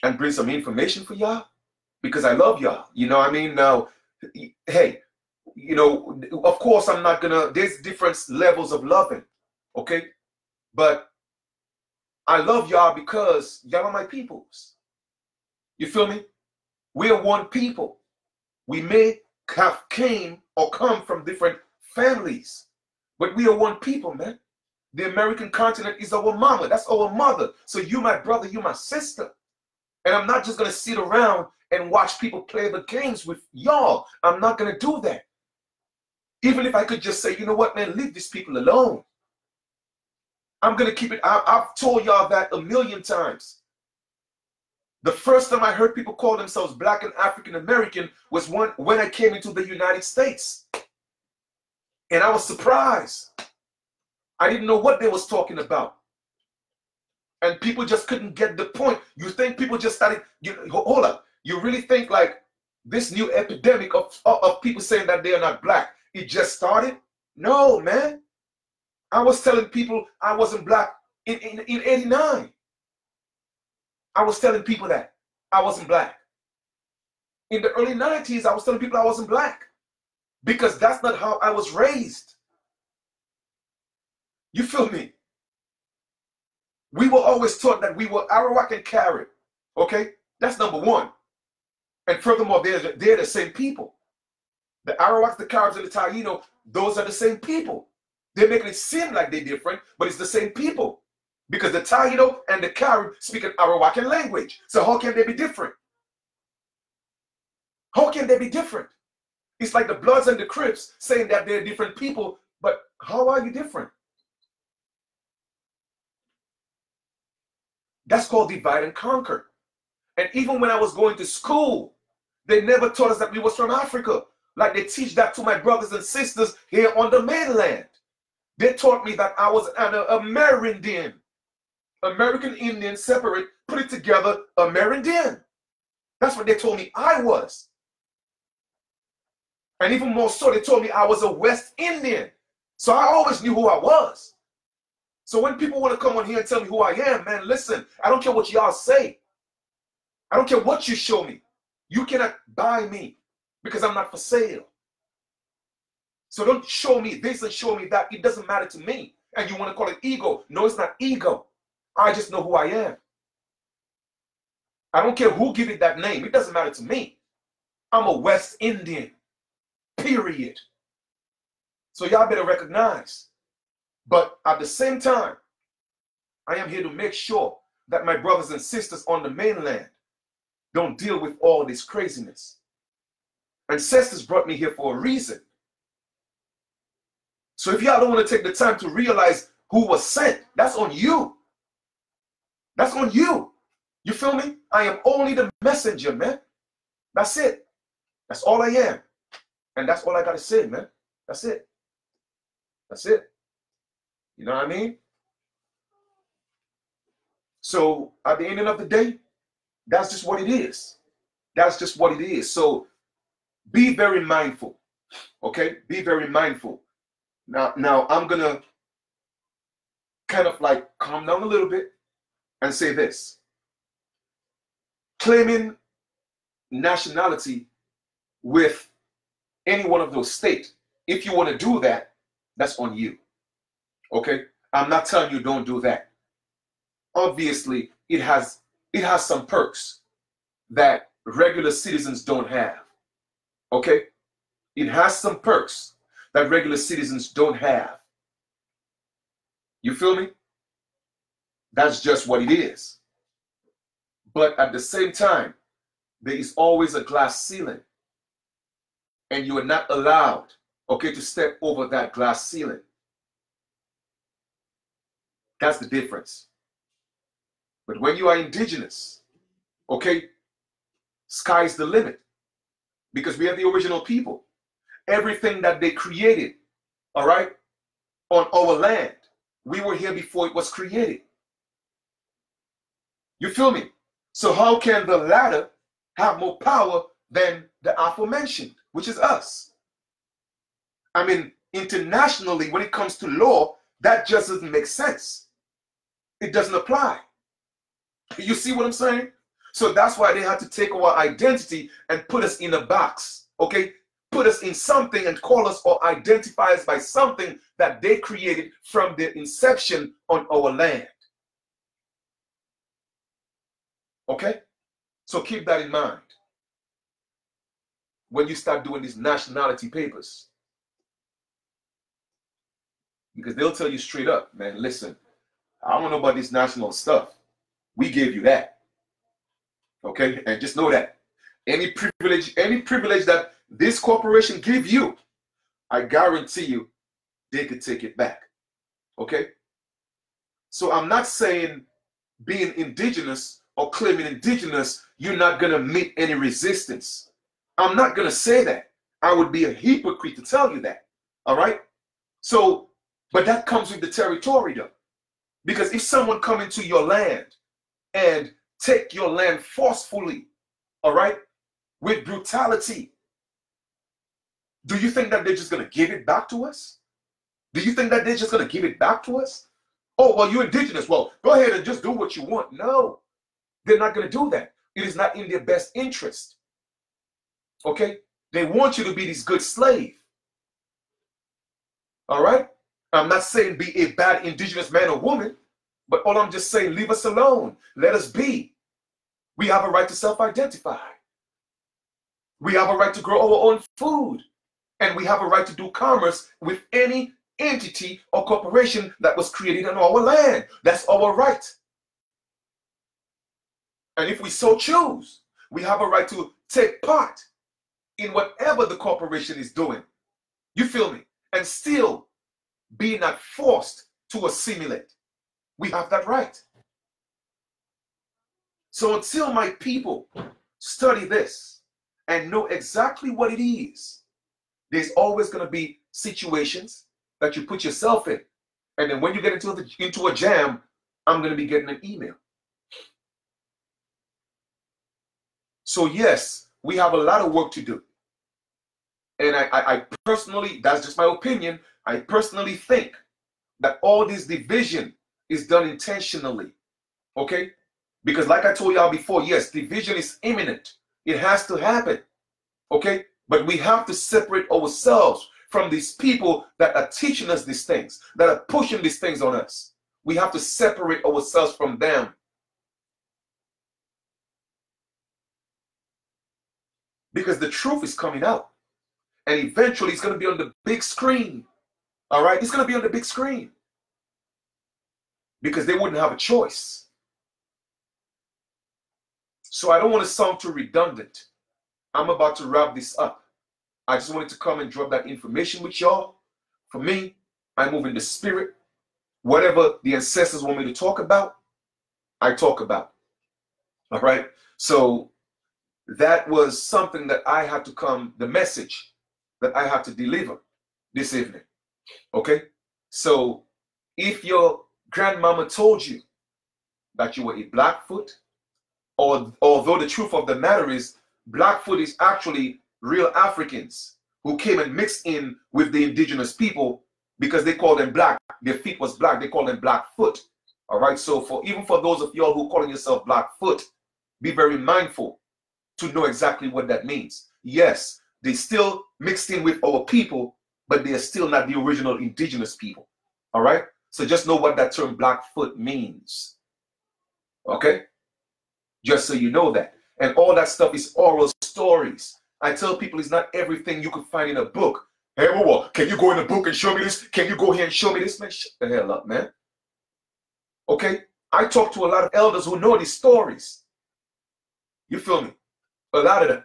and bring some information for y'all because I love y'all. You know what I mean? Now, hey, you know, of course I'm not gonna, there's different levels of loving, okay? But I love y'all because y'all are my peoples. You feel me? We are one people. We may have came or come from different families, but we are one people, man. The American continent is our mama. That's our mother. So you, my brother, you, my sister. And I'm not just going to sit around and watch people play the games with y'all. I'm not going to do that. Even if I could just say, you know what, man, leave these people alone. I'm going to keep it. I've told y'all that 1,000,000 times. The first time I heard people call themselves Black and African American was when I came into the United States. And I was surprised. I didn't know what they was talking about. And people just couldn't get the point. You think people just started, hold up. You really think like this new epidemic of people saying that they are not black, it just started? No, man. I was telling people I wasn't black in 89. I was telling people that I wasn't black. In the early 90s, I was telling people I wasn't black because that's not how I was raised. You feel me? We were always taught that we were Arawak and Carib. Okay? That's number one. And furthermore, they're the same people. The Arawaks, the Caribs, and the Taino, those are the same people. They're making it seem like they're different, but it's the same people. Because the Taino and the Carib speak an Arawakan language. So how can they be different? How can they be different? It's like the Bloods and the Crips saying that they're different people, but how are you different? That's called divide and conquer. And even when I was going to school, they never taught us that we was from Africa. Like they teach that to my brothers and sisters here on the mainland. They taught me that I was an Amerindian. American Indian separate, put it together, Amerindian. That's what they told me I was. And even more so, they told me I was a West Indian. So I always knew who I was. So when people want to come on here and tell me who I am, man, listen, I don't care what y'all say. I don't care what you show me. You cannot buy me because I'm not for sale. So don't show me this and show me that. It doesn't matter to me. And you want to call it ego. No, it's not ego. I just know who I am. I don't care who give it that name. It doesn't matter to me. I'm a West Indian, period. So y'all better recognize. But at the same time, I am here to make sure that my brothers and sisters on the mainland don't deal with all this craziness. Ancestors brought me here for a reason. So if y'all don't want to take the time to realize who was sent, that's on you. That's on you. You feel me? I am only the messenger, man. That's it. That's all I am. And that's all I got to say, man. That's it. That's it. You know what I mean? So at the end of the day, that's just what it is. That's just what it is. So be very mindful. Okay? Be very mindful. Now I'm going to kind of like calm down a little bit and say this. Claiming nationality with any one of those states, if you want to do that, that's on you. Okay? I'm not telling you don't do that. Obviously, it has some perks that regular citizens don't have. Okay? It has some perks that regular citizens don't have. You feel me? That's just what it is. But at the same time, there is always a glass ceiling. And you are not allowed, okay, to step over that glass ceiling. That's the difference. But when you are indigenous, okay, sky's the limit. Because we are the original people. Everything that they created, all right, on our land, we were here before it was created. You feel me? So how can the latter have more power than the aforementioned, which is us? I mean, internationally, when it comes to law, that just doesn't make sense. It doesn't apply. You see what I'm saying? So that's why they had to take our identity and put us in a box, okay? Put us in something and call us or identify us by something that they created from their inception on our land. Okay? So keep that in mind when you start doing these nationality papers. Because they'll tell you straight up, man, listen, I don't know about this national stuff. We gave you that. Okay? And just know that. Any privilege that this corporation give you, I guarantee you, they could take it back. Okay? So I'm not saying being indigenous or claiming indigenous, you're not going to meet any resistance. I'm not going to say that. I would be a hypocrite to tell you that. All right? So, but that comes with the territory though. Because if someone come into your land and take your land forcefully, all right, with brutality, do you think that they're just going to give it back to us? Do you think that they're just going to give it back to us? Oh, well, you're indigenous. Well, go ahead and just do what you want. No, they're not going to do that. It is not in their best interest. Okay? They want you to be this good slave. All right? I'm not saying be a bad indigenous man or woman, but all I'm just saying, leave us alone. Let us be. We have a right to self-identify. We have a right to grow our own food. And we have a right to do commerce with any entity or corporation that was created on our land. That's our right. And if we so choose, we have a right to take part in whatever the corporation is doing. You feel me? And still be not forced to assimilate. We have that right. So until my people study this and know exactly what it is, there's always going to be situations that you put yourself in. And then when you get into a jam, I'm going to be getting an email. So yes, we have a lot of work to do. And I personally, that's just my opinion, I personally think that all this division is done intentionally. Okay? Because like I told y'all before, yes, division is imminent. It has to happen. Okay? But we have to separate ourselves from these people that are teaching us these things, that are pushing these things on us. We have to separate ourselves from them. Because the truth is coming out. And eventually it's going to be on the big screen. All right? It's going to be on the big screen. Because they wouldn't have a choice. So I don't want to sound too redundant. I'm about to wrap this up. I just wanted to come and drop that information with y'all. For me, I move in the spirit. Whatever the ancestors want me to talk about, I talk about. All right? So that was something that I had to come, the message that I had to deliver this evening. Okay? So if your grandmama told you that you were a Blackfoot, or although the truth of the matter is Blackfoot is actually real Africans who came and mixed in with the indigenous people because they call them black. Their feet was black. They call them Blackfoot. All right? So even for those of y'all who calling yourself Blackfoot, be very mindful to know exactly what that means. Yes, they still mixed in with our people, but they are still not the original indigenous people. All right? So just know what that term Blackfoot means. Okay? Just so you know that. And all that stuff is oral stories. I tell people it's not everything you can find in a book. Hey, whoa, can you go in a book and show me this? Can you go here and show me this? Man, shut the hell up, man. Okay? I talk to a lot of elders who know these stories. You feel me? A lot of them.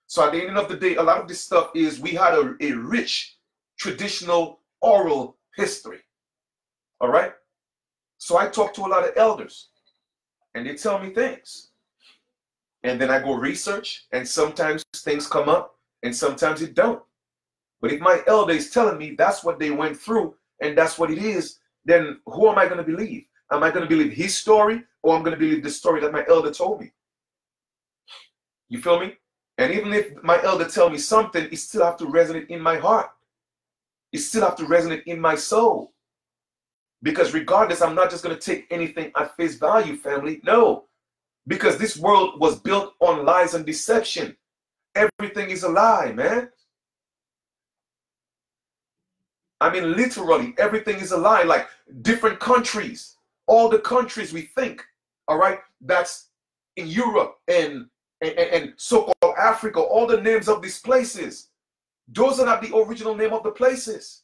So at the end of the day, a lot of this stuff is we had a rich traditional oral history. All right? So I talk to a lot of elders and they tell me things. And then I go research and sometimes things come up and sometimes it don't. But if my elder is telling me that's what they went through and that's what it is, then who am I going to believe? Am I going to believe his story or I'm going to believe the story that my elder told me? You feel me? And even if my elder tell me something, it still have to resonate in my heart. It still have to resonate in my soul. Because regardless, I'm not just going to take anything at face value, family. No. Because this world was built on lies and deception. Everything is a lie, man. I mean, literally, everything is a lie. Like different countries, all the countries we think, all right, that's in Europe and so-called Africa, all the names of these places, those are not the original name of the places.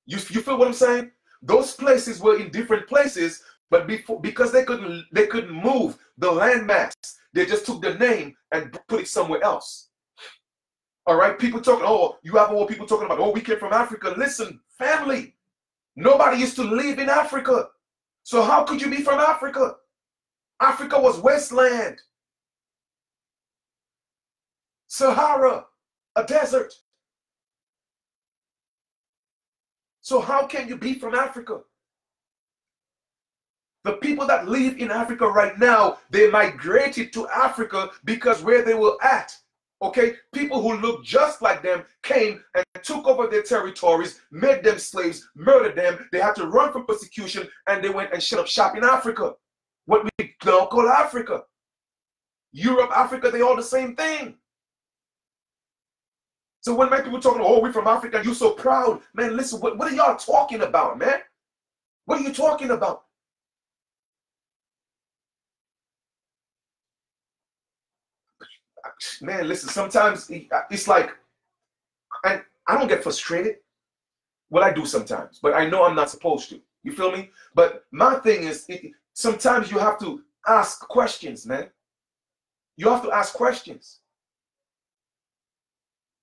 You feel what I'm saying? Those places were in different places, but because they couldn't move the landmass, they just took the name and put it somewhere else. All right, people talking, oh, you have all people talking about, oh, we came from Africa. Listen, family, nobody used to live in Africa. So how could you be from Africa? Africa was wasteland. Sahara, a desert. So how can you be from Africa? The people that live in Africa right now, they migrated to Africa because where they were at, okay, people who look just like them came and took over their territories, made them slaves, murdered them. They had to run from persecution and they went and set up shop in Africa. What we now call Africa. Europe, Africa, they all the same thing. So when my people talking, oh, we're from Africa, you're so proud. Man, listen, what are y'all talking about, man? What are you talking about? Man, listen, sometimes it's like, I don't get frustrated. Well, I do sometimes, but I know I'm not supposed to. You feel me? But my thing is, sometimes you have to ask questions, man. You have to ask questions.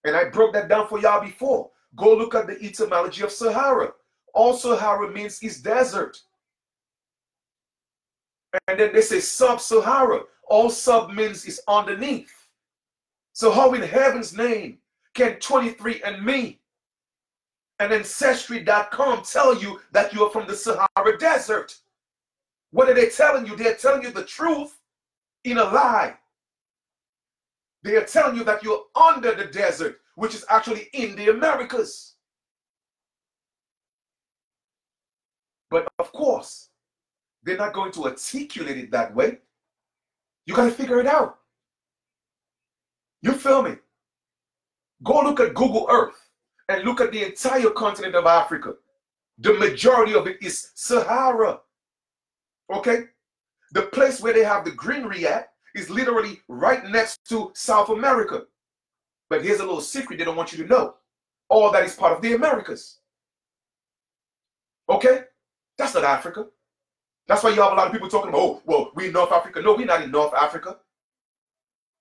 And I broke that down for y'all before. Go look at the etymology of Sahara. All Sahara means is desert. And then they say sub-Sahara. All sub means is underneath. So how in heaven's name can 23andMe and Ancestry.com tell you that you're from the Sahara Desert? What are they telling you? They're telling you the truth in a lie. They are telling you that you're under the desert, which is actually in the Americas. But of course, they're not going to articulate it that way. You got to figure it out. You feel me? Go look at Google Earth and look at the entire continent of Africa. The majority of it is Sahara. Okay? The place where they have the greenery at is literally right next to South America. But here's a little secret they don't want you to know. All that is part of the Americas. Okay? That's not Africa. That's why you have a lot of people talking about, oh, well, we're in North Africa. No, we're not in North Africa.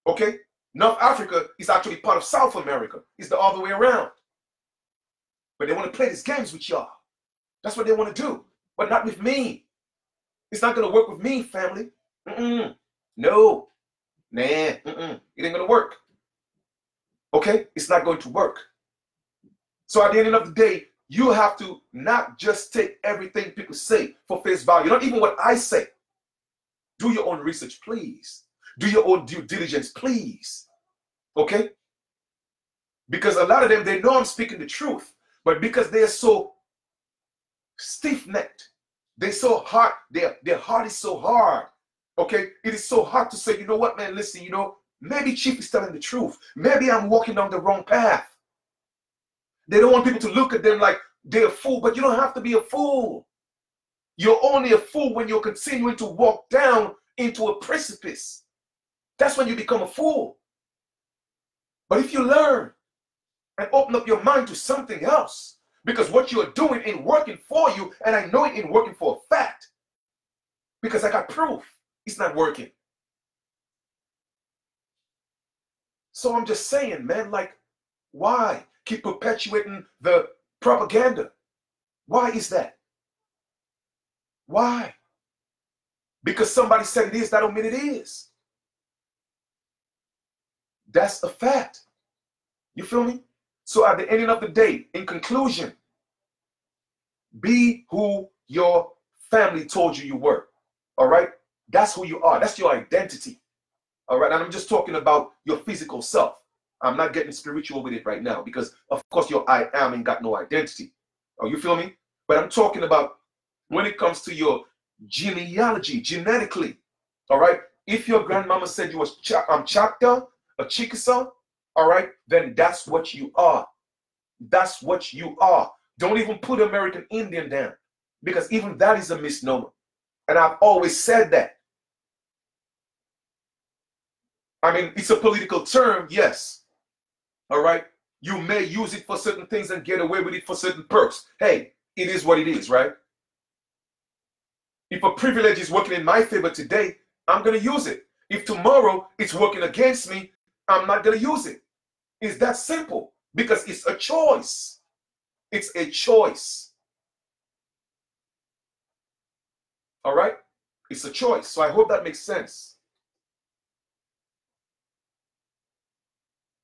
Okay? North Africa is actually part of South America. It's the other way around. But they want to play these games with y'all. That's what they want to do. But not with me. It's not going to work with me, family. No. Nah. It ain't going to work. Okay? It's not going to work. So at the end of the day, you have to not just take everything people say for face value. Not even what I say. Do your own research, please. Do your own due diligence, please. Okay? Because a lot of them, they know I'm speaking the truth. But because they're so stiff-necked, they're so hard, their heart is so hard. Okay? It is so hard to say, you know what, man, listen, you know, maybe Chief is telling the truth. Maybe I'm walking down the wrong path. They don't want people to look at them like they're a fool, but you don't have to be a fool. You're only a fool when you're continuing to walk down into a precipice. That's when you become a fool. But if you learn and open up your mind to something else, because what you're doing ain't working for you, and I know it ain't working for a fact, because I got proof it's not working. So I'm just saying, man, like, why keep perpetuating the propaganda? Why is that? Why? Because somebody said it is, that don't mean it is. That's a fact. You feel me? So at the end of the day, in conclusion, be who your family told you you were. All right? That's who you are. That's your identity. All right? And I'm just talking about your physical self. I'm not getting spiritual with it right now because, of course, your I am ain't got no identity. Oh, you feel me? But I'm talking about when it comes to your genealogy, genetically. All right? If your grandmama said you was Chacta, a Chickasaw, all right, then that's what you are. That's what you are. Don't even put American Indian down because even that is a misnomer. And I've always said that. I mean, it's a political term, yes. All right? You may use it for certain things and get away with it for certain perks. Hey, it is what it is, right? If a privilege is working in my favor today, I'm going to use it. If tomorrow it's working against me, I'm not going to use it. It's that simple because it's a choice. It's a choice. All right? It's a choice. So I hope that makes sense.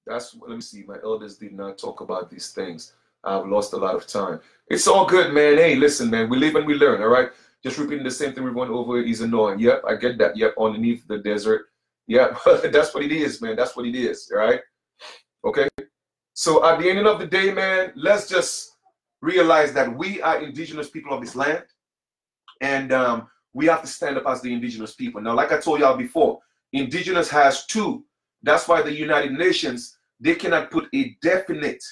Let me see. My elders did not talk about these things. I've lost a lot of time. It's all good, man. Hey, listen, man. We live and we learn, all right? Just repeating the same thing we went over is annoying. Yep, I get that. Yep, underneath the desert. Yep, that's what it is, man. That's what it is, all right? Okay? So at the end of the day, man, let's just realize that we are indigenous people of this land. And we have to stand up as the indigenous people. Now, like I told y'all before, indigenous has two. That's why the United Nations, they cannot put a definite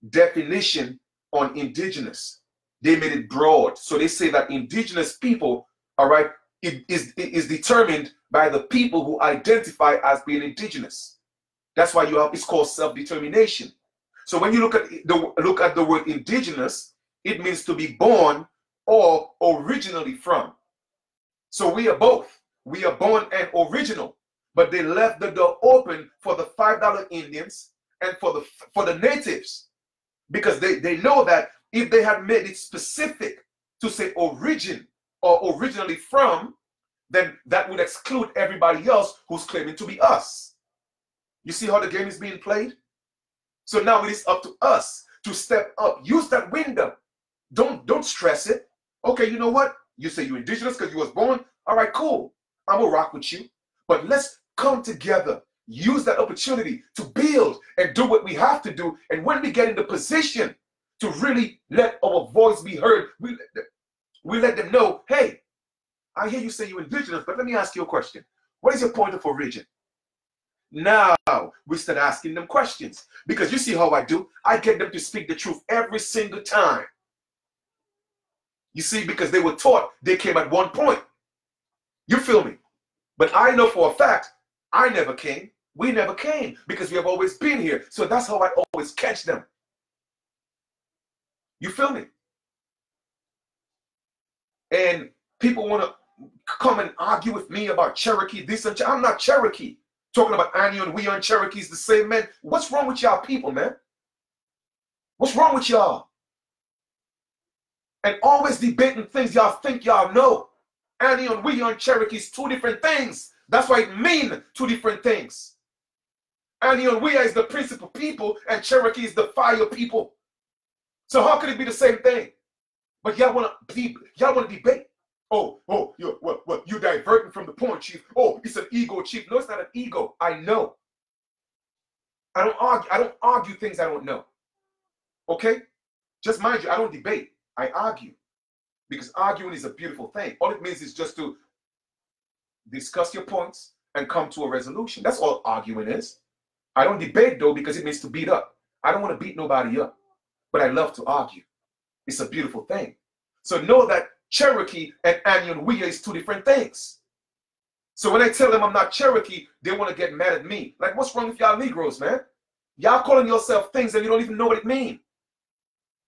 definition on indigenous. They made it broad. So they say that indigenous people, all right, it is determined by the people who identify as being indigenous. That's why it's called self-determination. So when you look at the word indigenous, it means to be born or originally from. So we are both. We are born and original, but they left the door open for the $5 Indians and for the natives, because they know that if they had made it specific to say origin or originally from, then that would exclude everybody else who's claiming to be us. You see how the game is being played? So now it is up to us to step up. Use that window. Don't stress it. Okay, you know what? You say you're indigenous because you was born. All right, cool. I'm gonna rock with you. But let's come together. Use that opportunity to build and do what we have to do. And when we get in the position to really let our voice be heard, we let them know, hey, I hear you say you're indigenous, but let me ask you a question. What is your point of origin? Now we start asking them questions. Because you see how I do. I get them to speak the truth every single time. You see, because they were taught they came at one point. You feel me? But I know for a fact, I never came. We never came because we have always been here. So that's how I always catch them. You feel me? And people want to come and argue with me about Cherokee, this and I'm not Cherokee. Talking about Annie and we on Cherokee is the same, man. What's wrong with y'all people, man? What's wrong with y'all? And always debating things y'all think y'all know. Annie and we on Cherokee is two different things. That's why it means two different things. Annie and we is the principal people and Cherokee is the fire people. So how could it be the same thing? But y'all want to debate. Oh, you diverting from the point, chief. Oh, it's an ego, chief. No, it's not an ego. I know. I don't argue things I don't know. Okay? Just mind you, I don't debate. I argue. Because arguing is a beautiful thing. All it means is just to discuss your points and come to a resolution. That's all arguing is. I don't debate, though, because it means to beat up. I don't want to beat nobody up. But I love to argue. It's a beautiful thing. So know that Cherokee and Anionwea is two different things. So when I tell them I'm not Cherokee, they want to get mad at me. Like, what's wrong with y'all Negroes, man? Y'all calling yourself things and you don't even know what it means.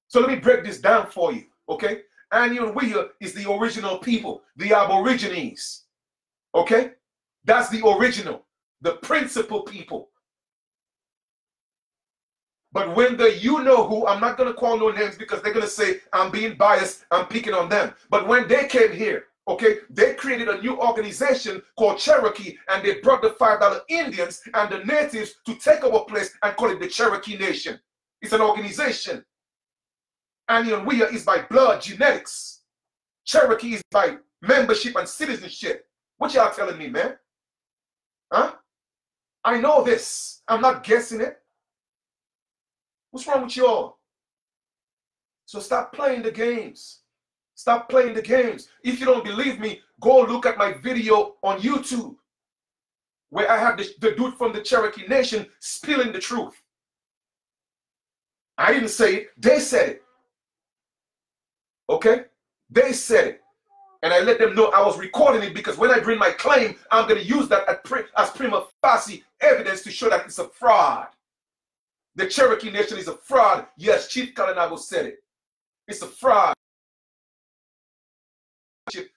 So let me break this down for you, okay? Anionwea is the original people, the Aborigines, okay? That's the original, the principal people. But when the you know who, I'm not going to call no names because they're going to say I'm being biased, I'm picking on them. But when they came here, okay, they created a new organization called Cherokee and they brought the $5 Indians and the natives to take our place and call it the Cherokee Nation. It's an organization. Anionwea is by blood, genetics. Cherokee is by membership and citizenship. What y'all telling me, man? Huh? I know this. I'm not guessing it. What's wrong with y'all? So stop playing the games. Stop playing the games. If you don't believe me, go look at my video on YouTube where I have the dude from the Cherokee Nation spilling the truth. I didn't say it. They said it. Okay? They said it. And I let them know I was recording it because when I bring my claim, I'm going to use that as prima facie evidence to show that it's a fraud. The Cherokee Nation is a fraud. Yes, Chief Kalinago said it. It's a fraud.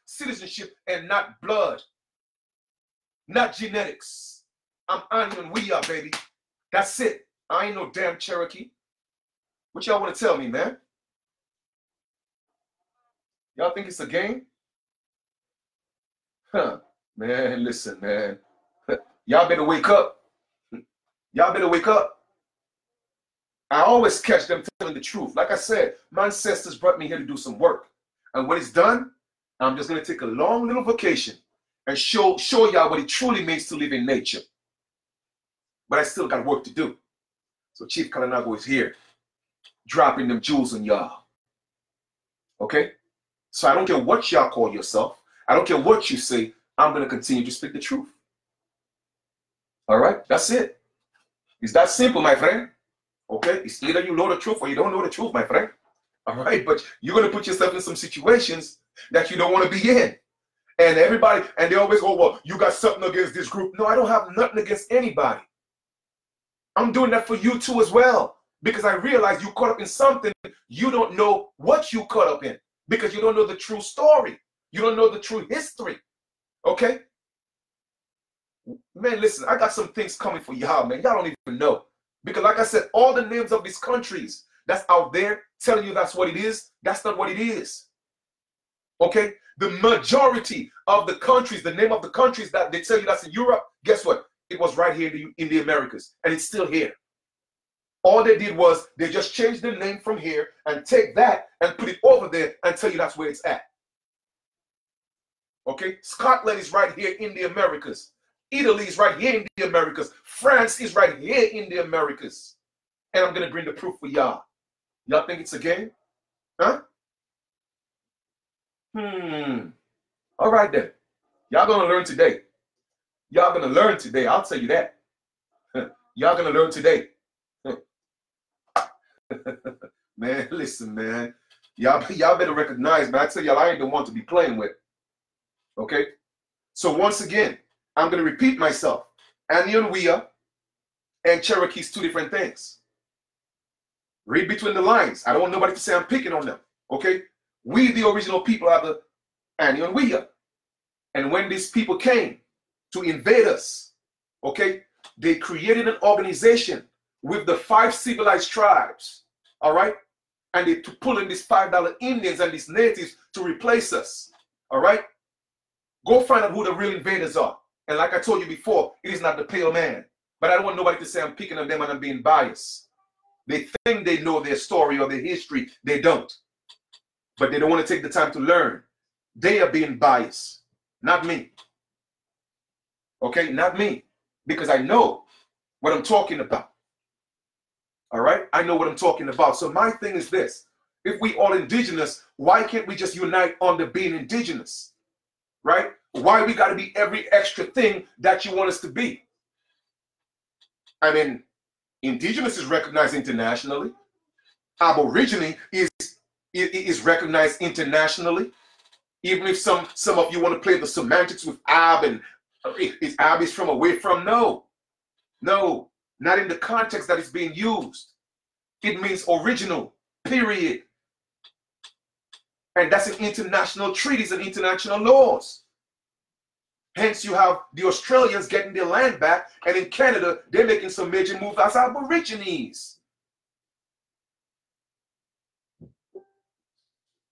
Citizenship and not blood. Not genetics. I'm Anionwea, baby. That's it. I ain't no damn Cherokee. What y'all want to tell me, man? Y'all think it's a game? Huh. Man, listen, man. Y'all better wake up. Y'all better wake up. I always catch them telling the truth. Like I said, my ancestors brought me here to do some work. And when it's done, I'm just going to take a long little vacation and show y'all what it truly means to live in nature. But I still got work to do. So Chief Kalinago is here, dropping them jewels on y'all. Okay? So I don't care what y'all call yourself. I don't care what you say. I'm going to continue to speak the truth. All right? That's it. It's that simple, my friend. Okay? It's either you know the truth or you don't know the truth, my friend. All right? But you're going to put yourself in some situations that you don't want to be in. And everybody, and they always go, well, you got something against this group. No, I don't have nothing against anybody. I'm doing that for you too as well. Because I realize you caught up in something you don't know what you caught up in. Because you don't know the true story. You don't know the true history. Okay? Man, listen, I got some things coming for y'all, man. Y'all don't even know. Because like I said, all the names of these countries that's out there telling you that's what it is, that's not what it is. Okay? The majority of the countries, the name of the countries that they tell you that's in Europe, guess what? It was right here in the Americas. And it's still here. All they did was they just changed the name from here and take that and put it over there and tell you that's where it's at. Okay? Scotland is right here in the Americas. Italy is right here in the Americas. France is right here in the Americas. And I'm going to bring the proof for y'all. Y'all think it's a game? Huh? All right then. Y'all going to learn today. Y'all going to learn today. I'll tell you that. Y'all gonna learn today. Man, listen, man. Y'all better recognize, man. I tell y'all, I ain't the one to be playing with. Okay? So once again, I'm gonna repeat myself. Anion and Cherokee is two different things. Read between the lines. I don't want nobody to say I'm picking on them. Okay? We, the original people, are the Anion. And when these people came to invade us, okay, they created an organization with the 5 civilized tribes, all right? And they pull in these $5 Indians and these natives to replace us, all right? Go find out who the real invaders are. And like I told you before, it is not the pale man. But I don't want nobody to say I'm picking on them and I'm being biased. They think they know their story or their history. They don't. But they don't want to take the time to learn. They are being biased, not me. Okay, not me. Because I know what I'm talking about. All right? I know what I'm talking about. So my thing is this. If we all indigenous, why can't we just unite under being indigenous? Right? Why we got to be every extra thing that you want us to be? I mean, indigenous is recognized internationally. Aborigine is recognized internationally. Even if some of you want to play the semantics with ab and is ab is from away from, no, not in the context that it's being used. It means original, period. And that's in international treaties and international laws. Hence, you have the Australians getting their land back, and in Canada, they're making some major moves as Aborigines.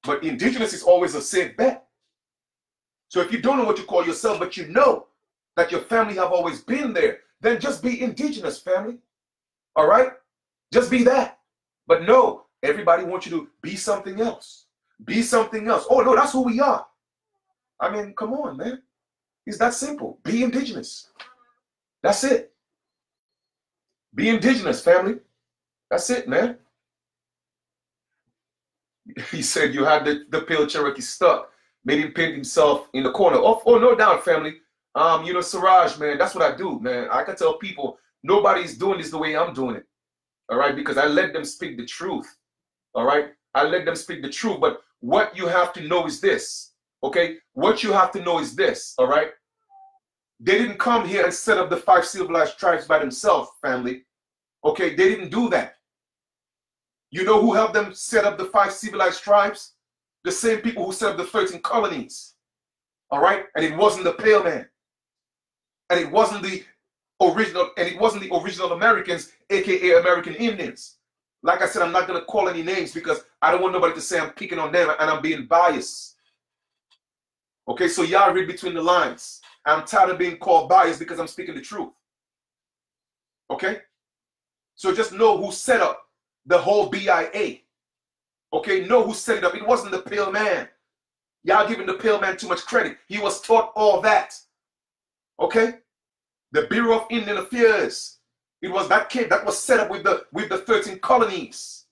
But indigenous is always a safe bet. So if you don't know what you call yourself, but you know that your family have always been there, then just be indigenous, family. All right? Just be that. But no, everybody wants you to be something else. Be something else. Oh, no, that's who we are. I mean, come on, man. It's that simple. Be indigenous. That's it. Be indigenous, family. That's it, man. He said you had the pale Cherokee stuck. Made him paint himself in the corner. Oh, no doubt, family. You know, Siraj, man, that's what I do, man. I can tell people nobody's doing this the way I'm doing it. All right? Because I let them speak the truth. All right? I let them speak the truth. But what you have to know is this. Okay? What you have to know is this. All right? They didn't come here and set up the 5 civilized tribes by themselves, family. Okay? They didn't do that. You know who helped them set up the 5 civilized tribes? The same people who set up the 13 colonies. All right? And it wasn't the pale man. And it wasn't the original Americans, aka American Indians. Like I said, I'm not going to call any names because I don't want nobody to say I'm picking on them and I'm being biased. Okay, so y'all read between the lines. I'm tired of being called biased because I'm speaking the truth. Okay? So just know who set up the whole BIA. Okay, know who set it up. It wasn't the pale man. Y'all giving the pale man too much credit. He was taught all that. Okay? The Bureau of Indian Affairs. It was that was set up with the 13 colonies.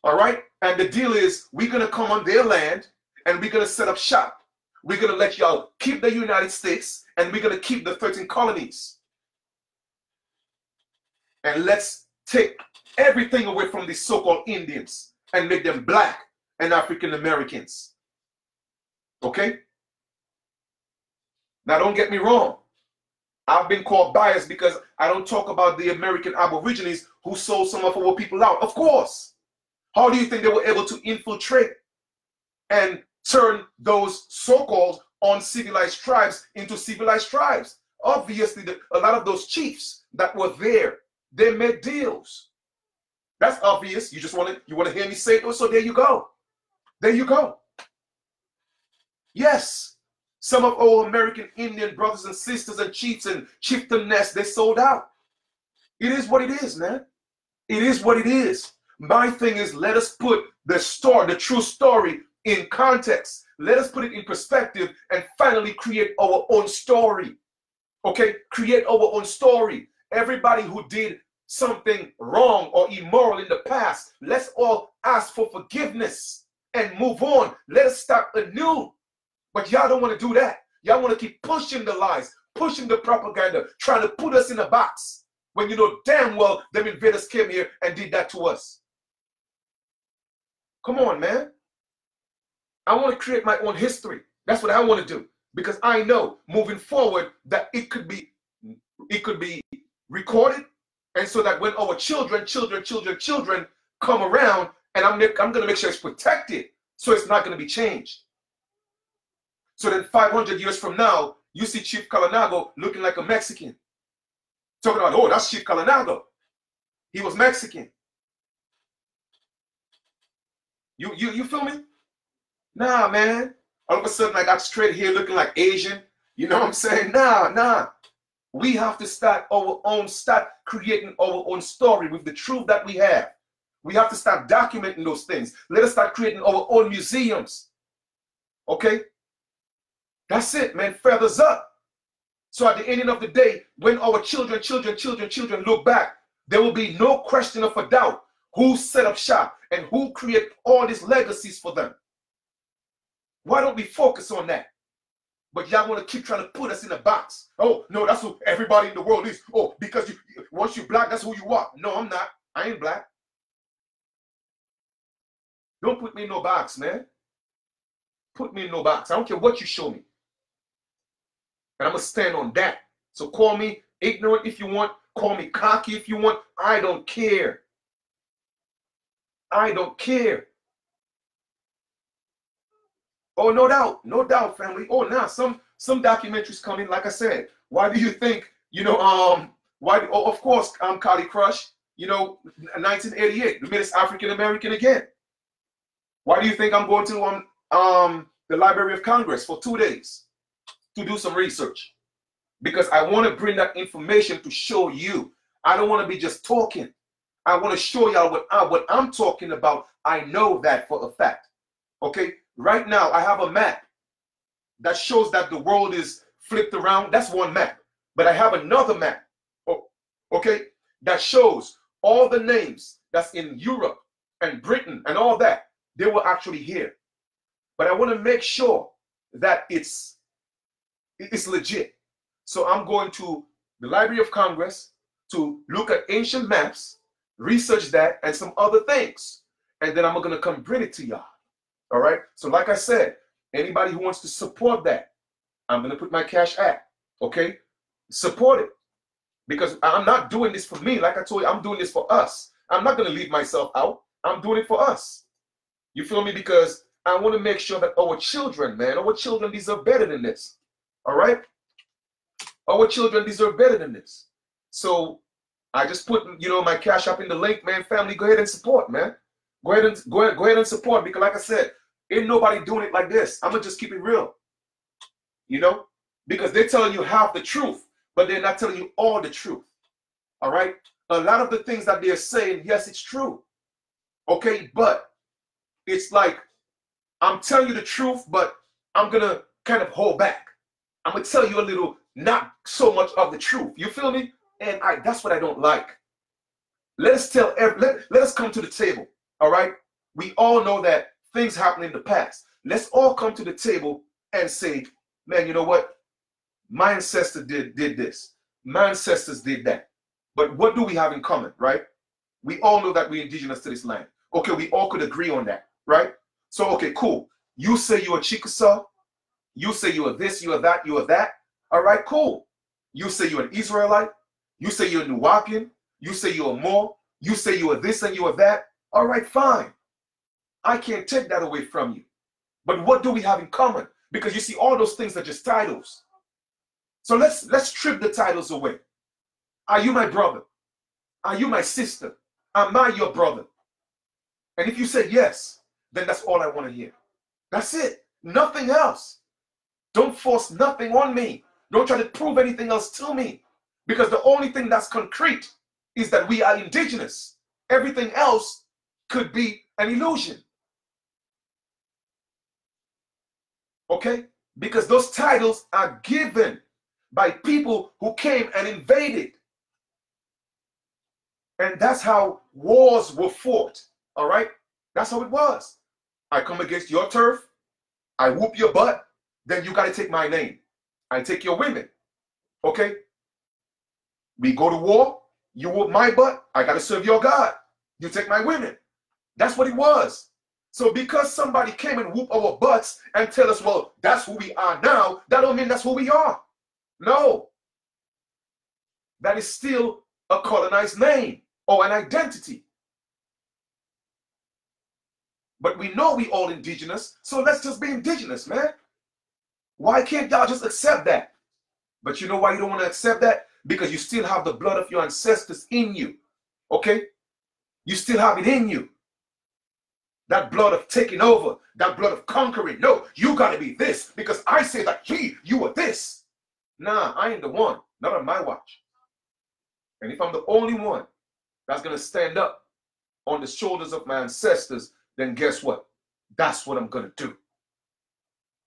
All right? And the deal is we're going to come on their land and we're going to set up shop. We're going to let y'all keep the United States and we're going to keep the 13 colonies. And let's take everything away from these so-called Indians and make them black and African Americans. Okay? Now don't get me wrong. I've been called biased because I don't talk about the American Aborigines who sold some of our people out. Of course. How do you think they were able to infiltrate and turn those so-called uncivilized tribes into civilized tribes? Obviously, a lot of those chiefs that were there, they made deals. That's obvious. You want to hear me say it? So there you go. There you go. Yes. Some of our American Indian brothers and sisters and chiefs and chieftainess, they sold out. It is what it is, man. It is what it is. My thing is, let us put the story, the true story, in context. Let us put it in perspective and finally create our own story. Okay? Create our own story. Everybody who did something wrong or immoral in the past, let's all ask for forgiveness and move on. Let us start anew. But y'all don't want to do that. Y'all want to keep pushing the lies, pushing the propaganda, trying to put us in a box when you know damn well them invaders came here and did that to us. Come on, man. I want to create my own history. That's what I want to do, because I know moving forward that it could be recorded, and so that when our children come around, and I'm going to make sure it's protected, so it's not going to be changed. So then 500 years from now, you see Chief Kalanago looking like a Mexican. Talking about, oh, that's Chief Kalanago. He was Mexican. You feel me? Nah, man. All of a sudden I got straight hair looking like Asian. You know what I'm saying? Nah. We have to start creating our own story with the truth that we have. We have to start documenting those things. Let us start creating our own museums. Okay? That's it, man. Feathers up. So at the ending of the day, when our children look back, there will be no question of a doubt who set up shop and who created all these legacies for them. Why don't we focus on that? But y'all want to keep trying to put us in a box. Oh, no, that's who everybody in the world is. Oh, because once you're black, that's who you are. No, I'm not. I ain't black. Don't put me in no box, man. Put me in no box. I don't care what you show me. And I'm going to stand on that. So call me ignorant if you want. Call me cocky if you want. I don't care. I don't care. Oh, no doubt, family. Oh, now some documentaries coming. Like I said, why do you think, of course, Kali Crush, 1988, the Miss African American again. Why do you think I'm going to the Library of Congress for 2 days to do some research? Because I want to bring that information to show you. I don't want to be just talking. I want to show y'all what I'm talking about. I know that for a fact. Okay? Right now, I have a map that shows that the world is flipped around. That's one map. But I have another map, okay, that shows all the names that's in Europe and Britain and all that. They were actually here. But I want to make sure that it's legit. So I'm going to the Library of Congress to look at ancient maps, research that, and some other things. And then I'm going to come bring it to y'all. All right? So like I said, anybody who wants to support that, I'm going to put my cash app. Okay? Support it. Because I'm not doing this for me. Like I told you, I'm doing this for us. I'm not going to leave myself out. I'm doing it for us. You feel me? Because I want to make sure that our children, man, our children deserve better than this. All right? Our children deserve better than this. So I just put, my cash app in the link, man. Family, go ahead and support, man. Go ahead and support, because like I said, ain't nobody doing it like this. I'm gonna just keep it real. Because they're telling you half the truth, but they're not telling you all the truth. All right? A lot of the things that they're saying, yes, it's true. Okay, but it's like I'm telling you the truth, but I'm gonna kind of hold back. I'm gonna tell you a little, not so much of the truth. You feel me? And that's what I don't like. Let us come to the table. All right? We all know that things happened in the past. Let's all come to the table and say, man, you know what? My ancestor did this. My ancestors did that. But what do we have in common, right? We all know that we're indigenous to this land. Okay, we all could agree on that, right? So, okay, cool. You say you're a Chickasaw. You say you are this, you are that, you are that. All right, cool. You say you're an Israelite. You say you're a Nuwapian. You say you're a Moor. You say you are this and you are that. All right, fine. I can't take that away from you. But what do we have in common? Because you see, all those things are just titles. So let's strip the titles away. Are you my brother? Are you my sister? Am I your brother? And if you say yes, then that's all I want to hear. That's it. Nothing else. Don't force nothing on me. Don't try to prove anything else to me. Because the only thing that's concrete is that we are indigenous. Everything else could be an illusion. Okay? Because those titles are given by people who came and invaded. And that's how wars were fought. All right? That's how it was. I come against your turf. I whoop your butt. Then you got to take my name. I take your women. Okay? We go to war, you whoop my butt, I got to serve your God. You take my women. That's what it was. So because somebody came and whooped our butts and tell us, well, that's who we are now, that don't mean that's who we are. No. That is still a colonized name or an identity. But we know we all indigenous, so let's just be indigenous, man. Why can't y'all just accept that? But you know why you don't want to accept that? Because you still have the blood of your ancestors in you. Okay? You still have it in you. That blood of taking over, that blood of conquering. No, you got to be this because I say that you are this. Nah, I ain't the one. Not on my watch. And if I'm the only one that's going to stand up on the shoulders of my ancestors, then guess what? That's what I'm going to do.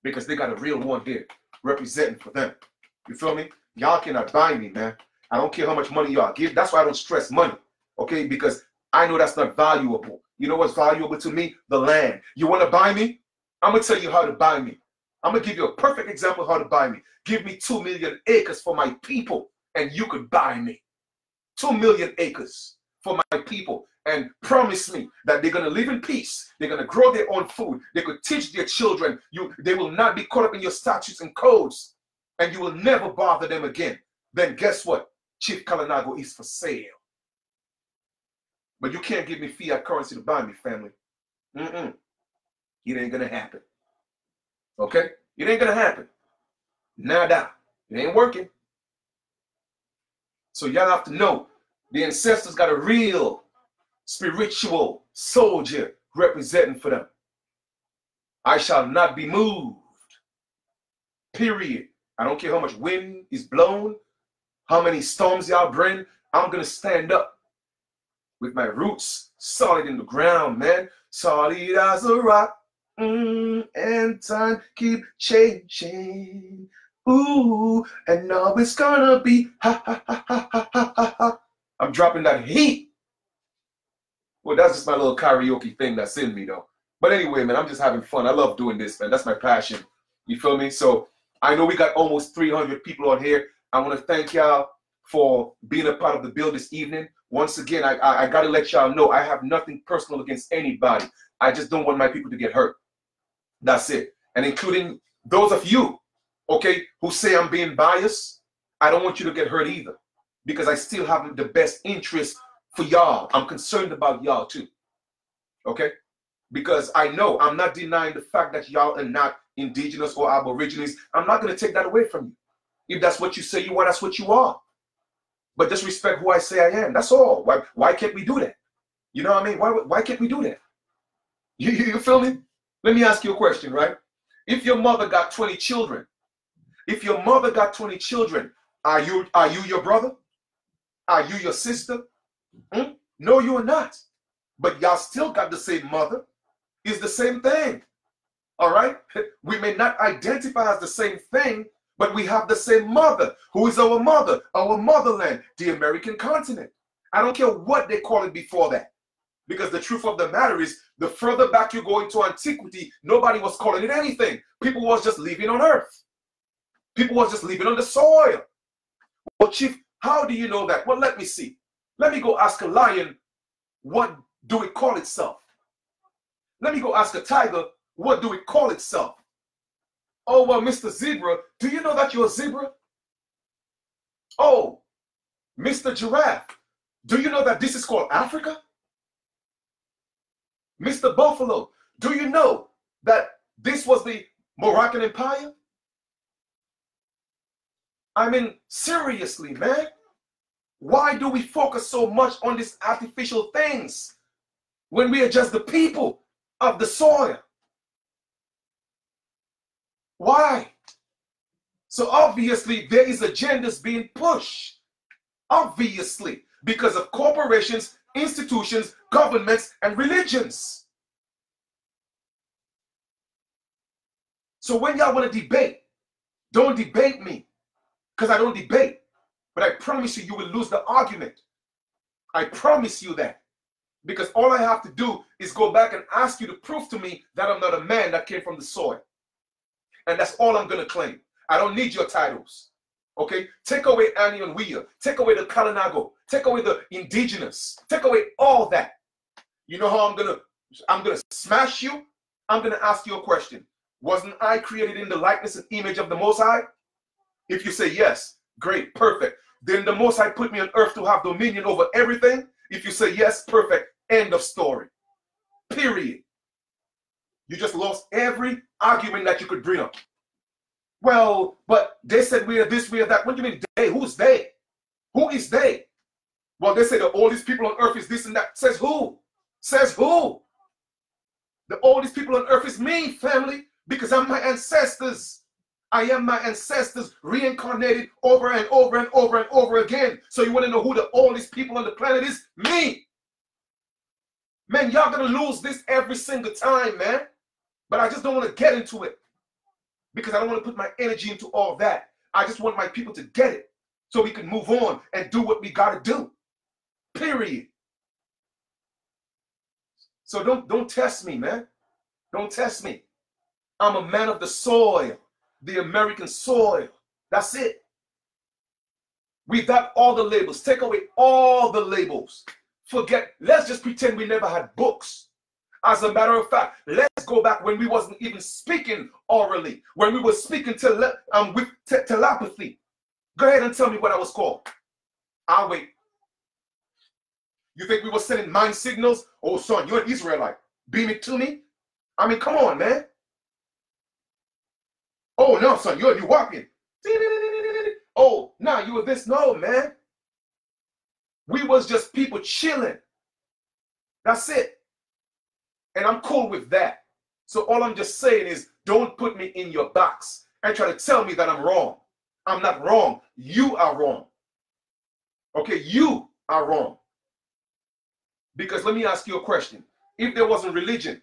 Because they got a real one there representing for them. You feel me? Y'all cannot buy me, man. I don't care how much money y'all give. That's why I don't stress money. Okay? Because I know that's not valuable. You know what's valuable to me? The land. You want to buy me? I'm going to tell you how to buy me. I'm going to give you a perfect example of how to buy me. Give me 2 million acres for my people, and you could buy me. 2 million acres for my people. And promise me that they're going to live in peace. They're going to grow their own food. They could teach their children. They will not be caught up in your statutes and codes. And you will never bother them again. Then guess what? Chief Kalinago is for sale. But you can't give me fiat currency to buy me, family. It ain't going to happen. Okay? It ain't going to happen. Nada. It ain't working. So y'all have to know the ancestors got a real spiritual soldier representing for them. I shall not be moved. Period. I don't care how much wind is blown, how many storms y'all bring. I'm going to stand up with my roots solid in the ground, man. Solid as a rock. And time keep changing. Ooh, and now it's gonna be ha ha ha ha ha ha ha ha. I'm dropping that heat. Well, that's just my little karaoke thing that's in me, though. But anyway, man, I'm just having fun. I love doing this, man. That's my passion. You feel me? So I know we got almost 300 people on here. I want to thank y'all for being a part of the build this evening. Once again, I got to let y'all know I have nothing personal against anybody. I just don't want my people to get hurt. That's it. And including those of you, okay, who say I'm being biased, I don't want you to get hurt either. Because I still have the best interest for y'all. I'm concerned about y'all too. Okay? Because I know I'm not denying the fact that y'all are not indigenous or aborigines. I'm not going to take that away from you. If that's what you say you are, that's what you are. But just respect who I say I am. That's all. Why can't we do that? You know what I mean? Why can't we do that? You feel me? Let me ask you a question, right? If your mother got 20 children, are you your brother? Are you your sister? No, you are not. But y'all still got the same mother. It's the same thing. All right? We may not identify as the same thing, but we have the same mother. Who is our mother? Our motherland, the American continent. I don't care what they call it before that. Because the truth of the matter is, the further back you go into antiquity, nobody was calling it anything. People was just living on earth. People was just living on the soil. Well, Chief, how do you know that? Well, let me see. Let me go ask a lion, what do it call itself? Let me go ask a tiger, what do it call itself? Oh, well, Mr. Zebra, do you know that you're a zebra? Oh, Mr. Giraffe, do you know that this is called Africa? Mr. Buffalo, do you know that this was the Moroccan Empire? I mean, seriously, man. Why do we focus so much on these artificial things when we are just the people of the soil? Why? So obviously there is agendas being pushed. Obviously, because of corporations, institutions, governments, and religions. So when y'all want to debate, don't debate me, because I don't debate. But I promise you, you will lose the argument. I promise you that. Because all I have to do is go back and ask you to prove to me that I'm not a man that came from the soil. And that's all I'm going to claim. I don't need your titles. Okay? Take away Annie and Weir. Take away the Kalinago. Take away the indigenous. Take away all that. You know how I'm gonna smash you? I'm gonna ask you a question. Wasn't I created in the likeness and image of the Most High? If you say yes, great, perfect. Then the Most High put me on earth to have dominion over everything. If you say yes, perfect. End of story. Period. You just lost every argument that you could bring up. Well, but they said we are this, we are that. What do you mean they? Who's they? Who is they? Well, they say the oldest people on earth is this and that. Says who? Says who? The oldest people on earth is me, family, because I'm my ancestors. I am my ancestors reincarnated over and over and over and over again. So you want to know who the oldest people on the planet is? Me. Man, y'all gonna lose this every single time, man. But I just don't want to get into it because I don't want to put my energy into all that. I just want my people to get it so we can move on and do what we gotta do. Period. So don't test me, man. Don't test me. I'm a man of the soil, the American soil. That's it. We got all the labels. Take away all the labels. Forget, let's just pretend we never had books. As a matter of fact, let's go back when we wasn't even speaking orally, when we were speaking with telepathy. Go ahead and tell me what I was called. I'll wait. You think we were sending mind signals? Oh, son, you're an Israelite. Beam it to me. I mean, come on, man. Oh, no, son, you're walking. Oh, nah, you were this. No, man. We was just people chilling. That's it. And I'm cool with that. So all I'm just saying is don't put me in your box and try to tell me that I'm wrong. I'm not wrong. You are wrong. Okay, you are wrong. Because let me ask you a question. If there wasn't religion,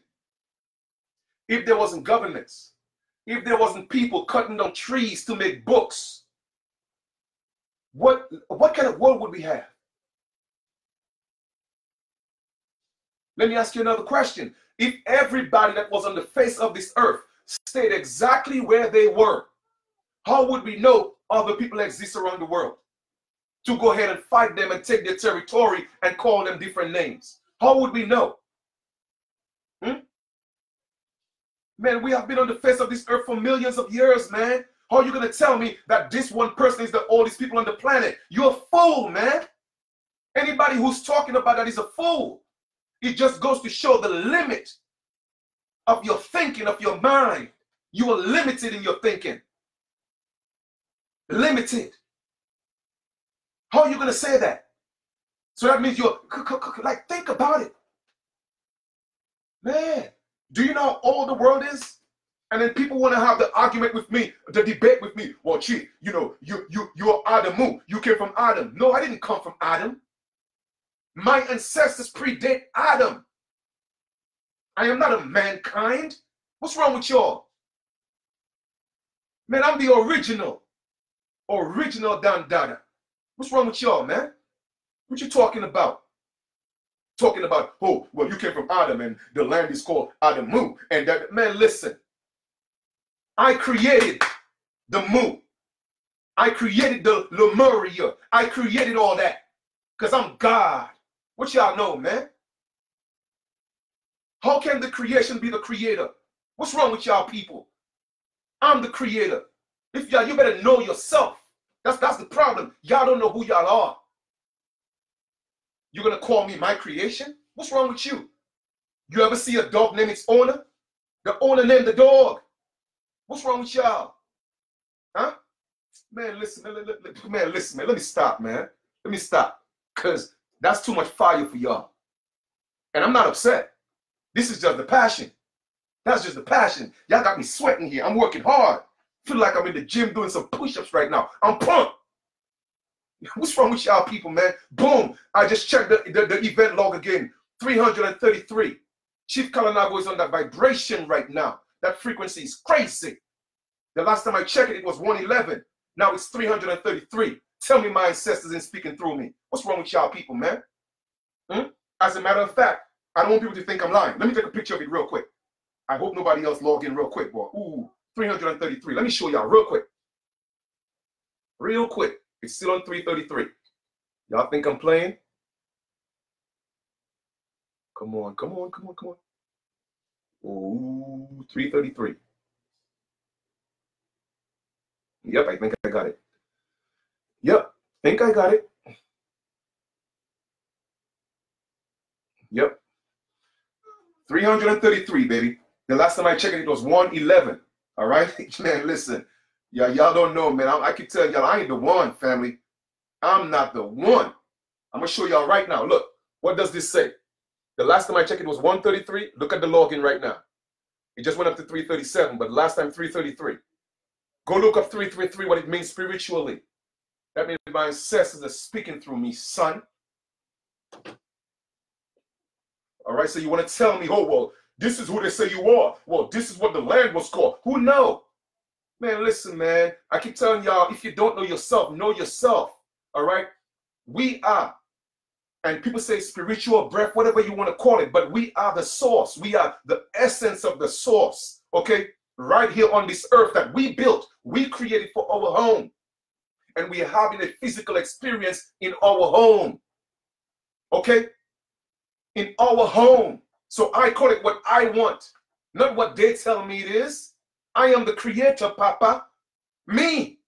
if there wasn't governments, if there wasn't people cutting down trees to make books, what kind of world would we have? Let me ask you another question. If everybody that was on the face of this earth stayed exactly where they were, how would we know other people exist around the world? To go ahead and fight them and take their territory and call them different names. How would we know? Man, we have been on the face of this earth for millions of years, man. How are you going to tell me that this one person is the oldest people on the planet? You're a fool, man. Anybody who's talking about that is a fool. It just goes to show the limit of your thinking, of your mind. You are limited in your thinking. Limited. How are you going to say that? So that means you're, like, think about it. Man, do you know how old the world is? And then people want to have the argument with me, the debate with me. Well, gee, you know, you're Adamu. You came from Adam. No, I didn't come from Adam. My ancestors predate Adam. I am not a mankind. What's wrong with y'all? Man, I'm the original Dan Dada. What's wrong with y'all, man? What you talking about? Talking about, oh, well, you came from Adam and the land is called Adamu. And that, man, listen. I created the Mu. I created the Lemuria. I created all that. Because I'm God. What y'all know, man? How can the creation be the creator? What's wrong with y'all people? I'm the creator. If y'all, you better know yourself. That's the problem. Y'all don't know who y'all are. You're gonna call me my creation? What's wrong with you? You ever see a dog name its owner? The owner named the dog. What's wrong with y'all? Huh? Man, listen, man, listen, man. Let me stop, man. Let me stop. Because that's too much fire for y'all. And I'm not upset. This is just the passion. That's just the passion. Y'all got me sweating here. I'm working hard. Feel like I'm in the gym doing some push-ups right now. I'm pumped. What's wrong with y'all people, man? Boom. I just checked the event log again. 333. Chief Kalinago is on that vibration right now. That frequency is crazy. The last time I checked it, it was 111. Now it's 333. Tell me my ancestors ain't speaking through me. What's wrong with y'all people, man? As a matter of fact, I don't want people to think I'm lying. Let me take a picture of it real quick. I hope nobody else log in real quick, boy. Ooh, 333. Let me show y'all real quick. Real quick. It's still on 333. Y'all think I'm playing? Come on, come on, come on, come on. Ooh, 333. Yep, I think I got it. Yep, think I got it. Yep. 333, baby. The last time I checked it was 111. All right? Man, listen. Y'all don't know, man. I can tell y'all I ain't the one, family. I'm not the one. I'm going to show y'all right now. Look, what does this say? The last time I checked it was 133. Look at the login right now. It just went up to 337, but last time 333. Go look up 333, what it means spiritually. That means my ancestors are speaking through me, son. All right, so you want to tell me, oh, well, this is who they say you are. Well, this is what the land was called. Who know? Man, listen, man. I keep telling y'all, if you don't know yourself. All right? We are, and people say spiritual breath, whatever you want to call it, but we are the source. We are the essence of the source, okay? Right here on this earth that we built, we created for our home. And we are having a physical experience in our home, okay? In our home. So I call it what I want, not what they tell me it is. I am the creator, Papa. Me.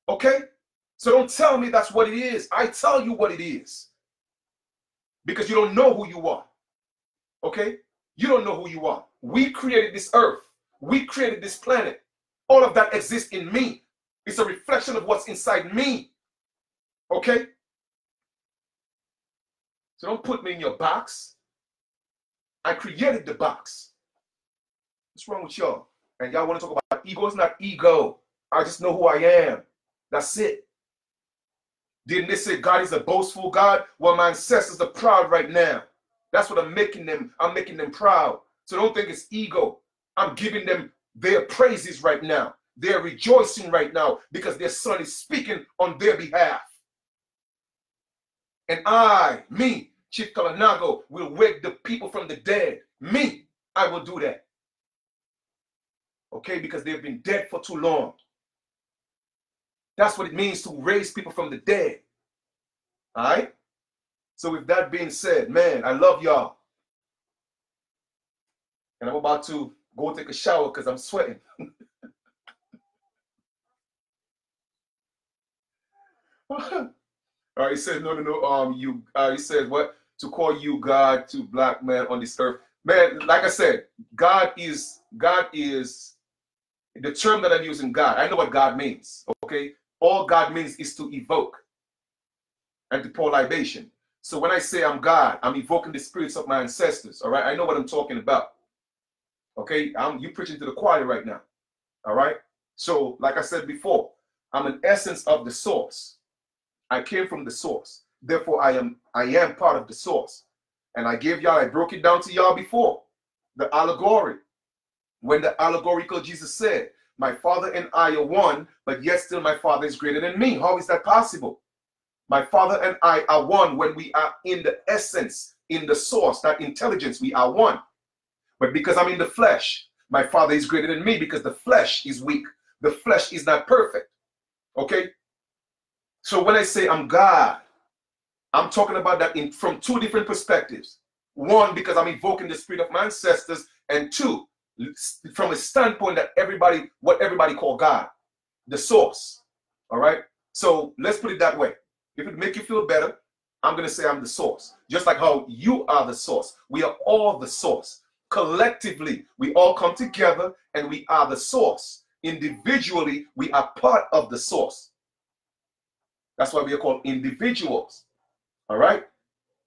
Okay? So don't tell me that's what it is. I tell you what it is. Because you don't know who you are. Okay? You don't know who you are. We created this earth. We created this planet. All of that exists in me. It's a reflection of what's inside me. Okay? So don't put me in your box. I created the box. What's wrong with y'all? And y'all want to talk about ego? It's not ego. I just know who I am. That's it. Didn't they say God is a boastful God? Well, my ancestors are proud right now. That's what I'm making them. I'm making them proud. So don't think it's ego. I'm giving them their praises right now. They're rejoicing right now because their son is speaking on their behalf. And I, me, Chief Kalanago, will wake the people from the dead. Me, I will do that. Okay, because they've been dead for too long. That's what it means to raise people from the dead. All right? So with that being said, man, I love y'all. And I'm about to go take a shower because I'm sweating. All right, he said, no, he said, what? To call you God to black man on this earth. Man, like I said, God is the term that I'm using, God. I know what God means, okay? All God means is to evoke and to pour libation. So when I say I'm God, I'm evoking the spirits of my ancestors, all right? I know what I'm talking about, okay? You preaching to the choir right now, all right? So like I said before, I'm an essence of the source. I came from the source. Therefore, I am part of the source. And I broke it down to y'all before. The allegory. When the allegorical Jesus said, my Father and I are one, but yet still my Father is greater than me. How is that possible? My Father and I are one when we are in the essence, in the source, that intelligence, we are one. But because I'm in the flesh, my Father is greater than me because the flesh is weak. The flesh is not perfect. Okay? So when I say I'm God, I'm talking about that from two different perspectives. One, because I'm evoking the spirit of my ancestors, and two, from a standpoint that what everybody call God, the source. All right? So let's put it that way. If it make you feel better, I'm going to say I'm the source. Just like how you are the source. We are all the source. Collectively, we all come together and we are the source. Individually, we are part of the source. That's why we are called individuals. All right?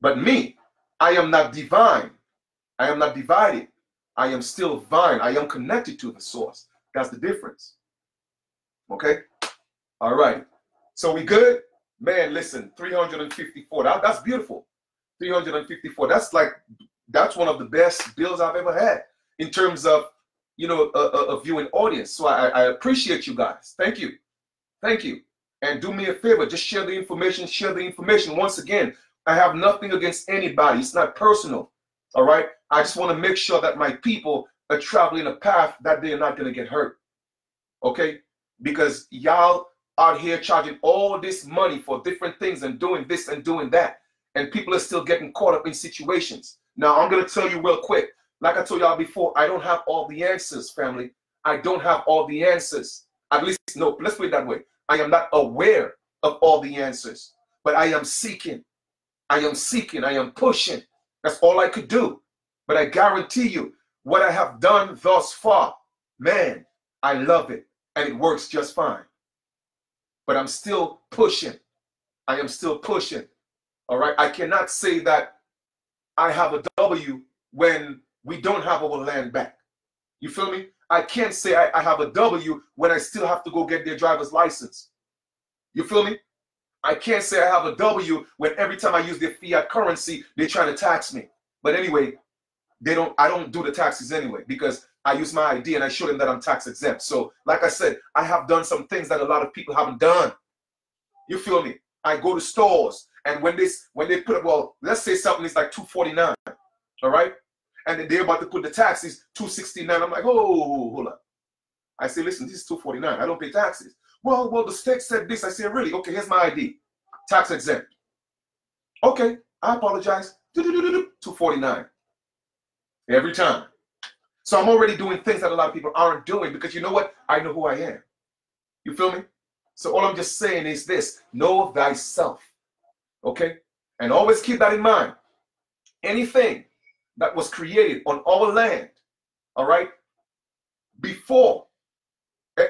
But me, I am not divine. I am not divided. I am still vine. I am connected to the source. That's the difference. Okay? All right. So we good? Man, listen, 354. That's beautiful. 354. That's one of the best bills I've ever had in terms of, a viewing audience. So I appreciate you guys. Thank you. Thank you. And do me a favor, just share the information, Once again, I have nothing against anybody. It's not personal, all right? I just want to make sure that my people are traveling a path that they're not going to get hurt, okay? Because y'all out here charging all this money for different things and doing this and doing that. And people are still getting caught up in situations. Now, I'm going to tell you real quick. Like I told y'all before, I don't have all the answers, family. I don't have all the answers. At least, no, let's put it that way. I am not aware of all the answers, but I am seeking. I am seeking. I am pushing. That's all I could do. But I guarantee you, what I have done thus far, man, I love it. And it works just fine. But I'm still pushing. I am still pushing. All right. I cannot say that I have a W when we don't have our land back. You feel me? I can't say I have a W when I still have to go get their driver's license. You feel me? I can't say I have a W when every time I use their fiat currency, they're trying to tax me. But anyway, I don't do the taxes anyway, because I use my ID and I show them that I'm tax exempt. So like I said, I have done some things that a lot of people haven't done. You feel me? I go to stores, and when they put up, well, let's say something is like $249, all right? And then they're about to put the taxes $269. I'm like, oh, hold up. I say, listen, this is $249. I don't pay taxes. Well, the state said this. I say, really? Okay, here's my ID. Tax exempt. Okay, I apologize. $249. Every time. So I'm already doing things that a lot of people aren't doing, because you know what? I know who I am. You feel me? So all I'm just saying is this: know thyself. Okay? And always keep that in mind. Anything that was created on our land, all right, before,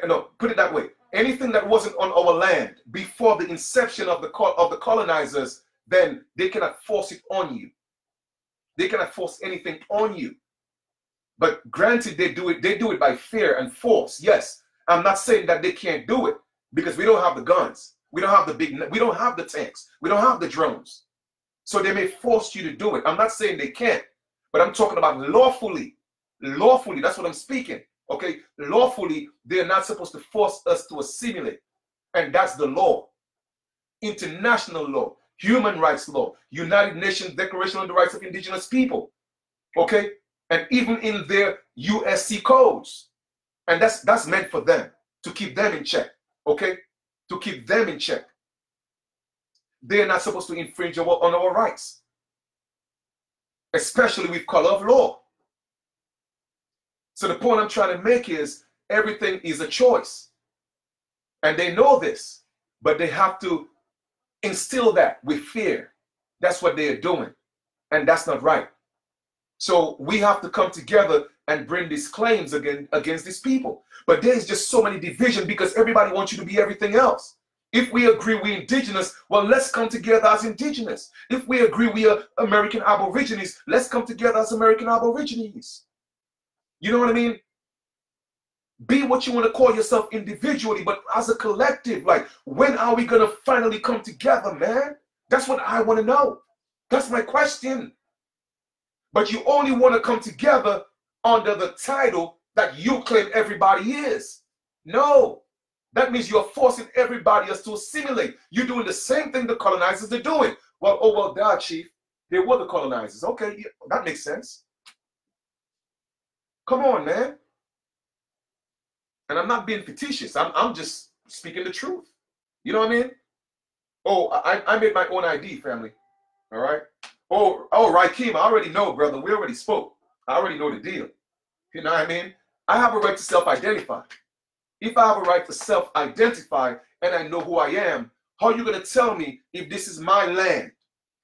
no, put it that way. Anything that wasn't on our land before the inception of the colonizers, then they cannot force it on you. They cannot force anything on you. But granted, they do it by fear and force. Yes, I'm not saying that they can't do it, because we don't have the guns. We don't have we don't have the tanks. We don't have the drones. So they may force you to do it. I'm not saying they can't, but I'm talking about lawfully. Lawfully, that's what I'm speaking. Okay, lawfully, they're not supposed to force us to assimilate. And that's the law. International law, human rights law, United Nations Declaration on the Rights of Indigenous People. Okay, and even in their USC codes. And that's meant for them, to keep them in check. Okay, to keep them in check. They're not supposed to infringe on our rights, especially with color of law. So the point I'm trying to make is everything is a choice. And they know this, but they have to instill that with fear. That's what they are doing. And that's not right. So we have to come together and bring these claims against these people. But there's just so many division, because everybody wants you to be everything else. If we agree we're indigenous, well, let's come together as indigenous. If we agree we are American Aborigines, let's come together as American Aborigines. You know what I mean? Be what you want to call yourself individually, but as a collective. Like, when are we going to finally come together, man? That's what I want to know. That's my question. But you only want to come together under the title that you claim everybody is. No. That means you're forcing everybody else to assimilate. You're doing the same thing the colonizers are doing. Well, God, Chief, they were the colonizers. Okay, yeah, that makes sense. Come on, man. And I'm not being fictitious. I'm just speaking the truth. You know what I mean? Oh, I made my own ID, family. All right? Oh, Raheem, I already know, brother. We already spoke. I already know the deal. You know what I mean? I have a right to self-identify. If I have a right to self-identify and I know who I am, how are you going to tell me if this is my land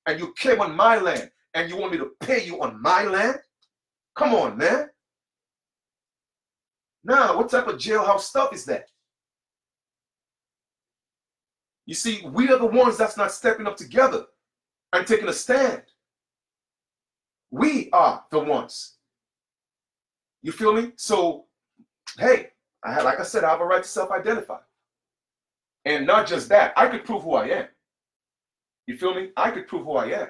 and you came on my land and you want me to pay you on my land? Come on, man. Now, what type of jailhouse stuff is that? You see, we are the ones that's not stepping up together and taking a stand. We are the ones. You feel me? So, hey, like I said, I have a right to self-identify. And not just that, I could prove who I am. You feel me? I could prove who I am.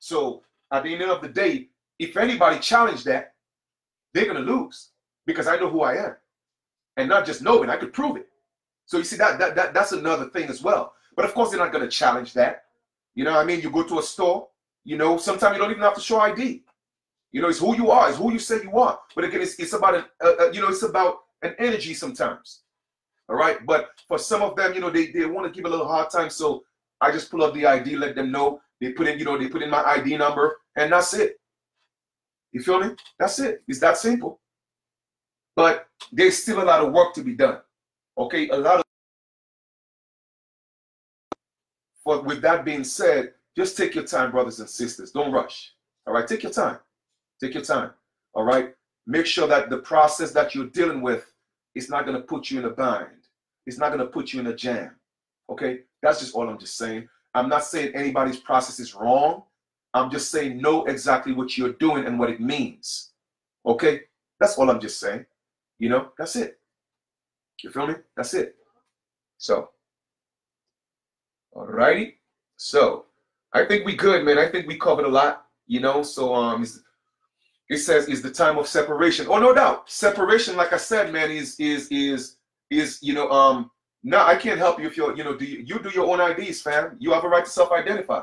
So, at the end of the day, if anybody challenged that, they're going to lose. Because I know who I am. And not just know it, I could prove it. So you see, that's another thing as well. But of course, they're not going to challenge that. You know what I mean? You go to a store, you know, sometimes you don't even have to show ID. You know, it's who you are, it's who you say you are. But again, it's about, it's about an energy sometimes. All right. But for some of them, they want to give a little hard time. So I just pull up the ID, let them know. They put in, they put in my ID number, and that's it. You feel me? That's it. It's that simple. But there's still a lot of work to be done. Okay, a lot of. But with that being said, just take your time, brothers and sisters. Don't rush. All right, take your time. Take your time. All right. Make sure that the process that you're dealing with is not going to put you in a bind. It's not going to put you in a jam. Okay, that's just all I'm just saying. I'm not saying anybody's process is wrong. I'm just saying know exactly what you're doing and what it means. Okay, that's all I'm just saying. That's it. You feel me? That's it. So, all righty. So, I think we good, man. I think we covered a lot. So it says is the time of separation. Oh, no doubt. Separation, like I said, man, is now I can't help you if you're, you do your own IDs, fam. You have a right to self-identify.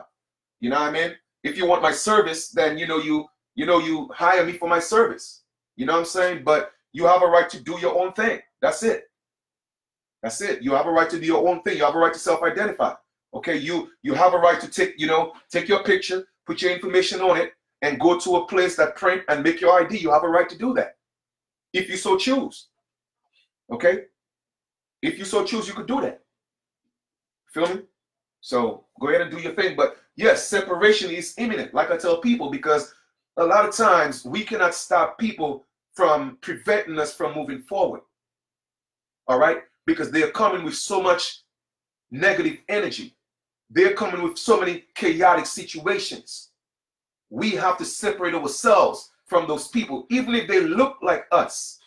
You know what I mean? If you want my service, then you hire me for my service. You know what I'm saying? But you have a right to do your own thing. That's it. That's it. You have a right to do your own thing. You have a right to self-identify. Okay, you have a right to take your picture, put your information on it, and go to a place that print and make your ID. You have a right to do that, if you so choose. Okay, if you so choose, you could do that. Feel me? So go ahead and do your thing. But yes, separation is imminent, like I tell people, because a lot of times we cannot stop people from preventing us from moving forward. All right, because they are coming with so much negative energy. They're coming with so many chaotic situations. We have to separate ourselves from those people, even if they look like us.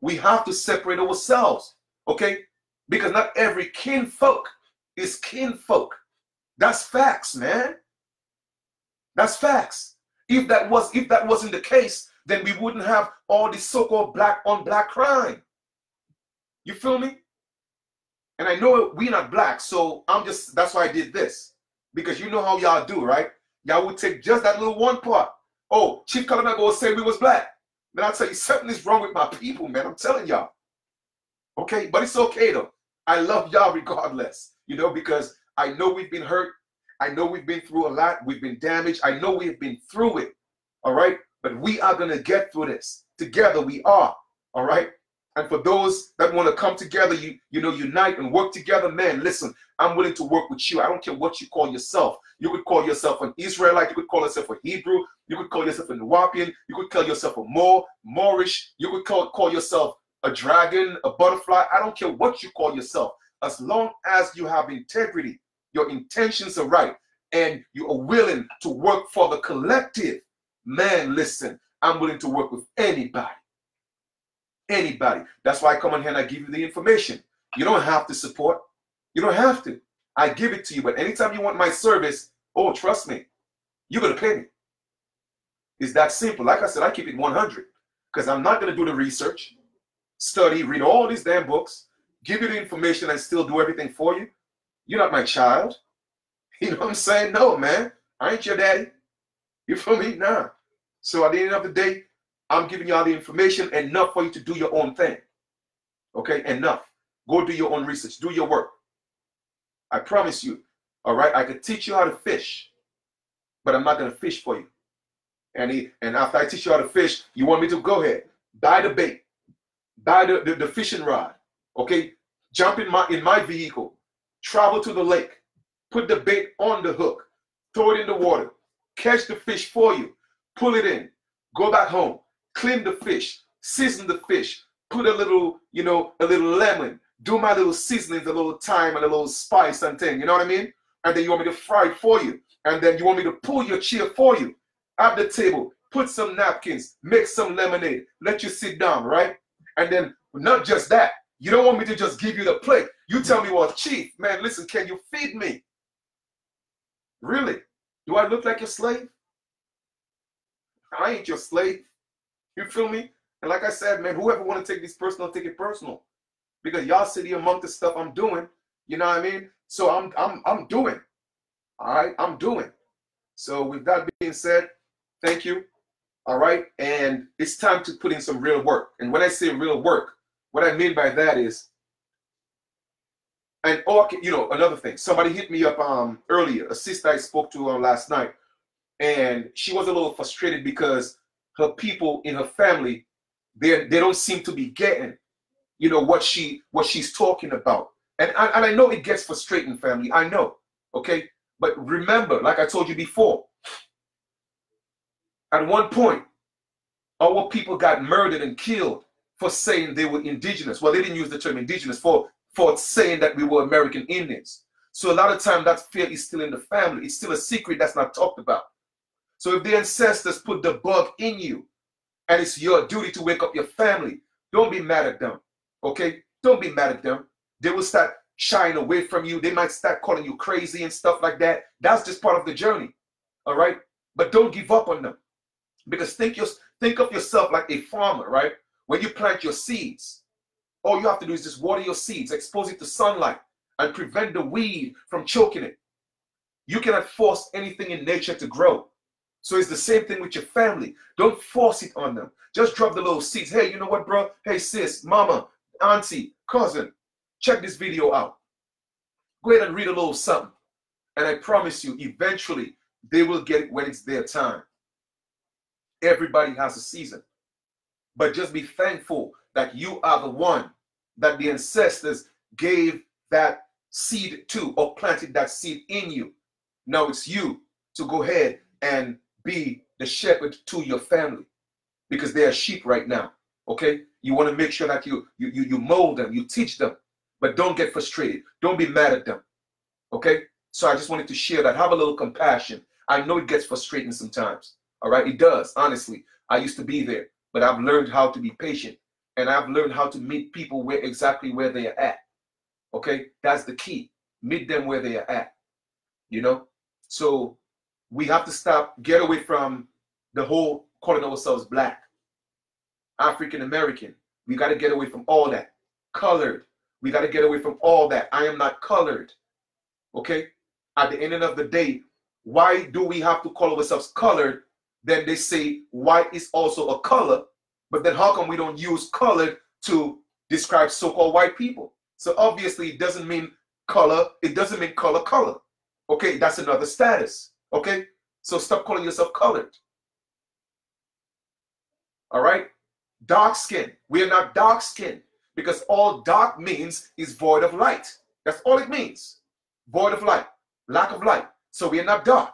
We have to separate ourselves, okay? Because not every kinfolk is kinfolk. That's facts, man. That's facts. If that wasn't the case, then we wouldn't have all this so-called black on black crime. You feel me? And I know we're not black, so that's why I did this. Because you know how y'all do, right? Y'all would take just that little one part. Oh, Chief Kalanago will say we was black. Then I'll tell you, something is wrong with my people, man. I'm telling y'all. Okay, but it's okay though. I love y'all regardless, because I know we've been hurt. I know we've been through a lot. We've been damaged. I know we've been through it. All right, but we are going to get through this. Together we are. All right. And for those that want to come together, unite and work together, man, listen, I'm willing to work with you. I don't care what you call yourself. You could call yourself an Israelite. You could call yourself a Hebrew. You could call yourself a Nuwapian. You could call yourself a Moorish. You could call yourself a dragon, a butterfly. I don't care what you call yourself. As long as you have integrity, your intentions are right, and you are willing to work for the collective, man, listen, I'm willing to work with anybody. Anybody. That's why I come on here and I give you the information. You don't have to support. You don't have to. I give it to you. But anytime you want my service, oh, trust me, you're going to pay me. It's that simple. Like I said, I keep it 100 because I'm not going to do the research, study, read all these damn books, give you the information and still do everything for you. You're not my child. You know what I'm saying? No, man. I ain't your daddy. You feel me? Nah. So at the end of the day, I'm giving you all the information, enough for you to do your own thing. Okay, enough. Go do your own research. Do your work. I promise you. All right, I could teach you how to fish, but I'm not going to fish for you. And after I teach you how to fish, you want me to go ahead, buy the bait, buy the fishing rod. Okay, jump in my vehicle, travel to the lake, put the bait on the hook, throw it in the water, catch the fish for you, pull it in, go back home. Clean the fish, season the fish, put a little lemon, do my little seasonings, a little thyme and a little spice and thing, you know what I mean? And then you want me to fry it for you. And then you want me to pull your chair for you. At the table, put some napkins, make some lemonade, let you sit down, right? And then not just that, you don't want me to just give you the plate. You tell me, well, Chief, man, listen, can you feed me? Really? Do I look like your slave? I ain't your slave. You feel me? And like I said, man, whoever want to take this personal, take it personal. Because y'all sit here among the stuff I'm doing, you know what I mean? So I'm doing. All right, I'm doing. So with that being said, thank you. All right, and it's time to put in some real work. And when I say real work, what I mean by that is And or, you know, another thing, somebody hit me up earlier, a sister I spoke to last night, and she was a little frustrated because her people in her family, they don't seem to be getting, you know, what she's talking about. And I know it gets frustrating, family. I know, okay? But remember, like I told you before, at one point, our people got murdered and killed for saying they were indigenous. Well, they didn't use the term indigenous, for saying that we were American Indians. So a lot of time that fear is still in the family. It's still a secret that's not talked about. So if the ancestors put the bug in you, and it's your duty to wake up your family, don't be mad at them, okay? Don't be mad at them. They will start shying away from you. They might start calling you crazy and stuff like that. That's just part of the journey, all right? But don't give up on them, because think of yourself like a farmer, right? When you plant your seeds, all you have to do is just water your seeds, expose it to sunlight, and prevent the weed from choking it. You cannot force anything in nature to grow. So it's the same thing with your family. Don't force it on them. Just drop the little seeds. Hey, you know what, bro? Hey, sis, mama, auntie, cousin, check this video out. Go ahead and read a little something. And I promise you, eventually, they will get it when it's their time. Everybody has a season. But just be thankful that you are the one that the ancestors gave that seed to, or planted that seed in you. Now it's you to go ahead and be the shepherd to your family, because they are sheep right now, okay? You want to make sure that you mold them, you teach them, but don't get frustrated. Don't be mad at them, okay? So I just wanted to share that. Have a little compassion. I know it gets frustrating sometimes, all right? It does, honestly. I used to be there, but I've learned how to be patient, and I've learned how to meet people exactly where they are at, okay? That's the key. Meet them where they are at, you know? So we have to get away from the whole calling ourselves black, African American. We got to get away from all that. Colored. We got to get away from all that. I am not colored. Okay? At the end of the day, why do we have to call ourselves colored? Then they say white is also a color, but then how come we don't use colored to describe so-called white people? So obviously it doesn't mean color. It doesn't mean color. Okay? That's another status. Okay? So stop calling yourself colored. All right? Dark skin. We are not dark skin, because all dark means is void of light. That's all it means. Void of light. Lack of light. So we are not dark.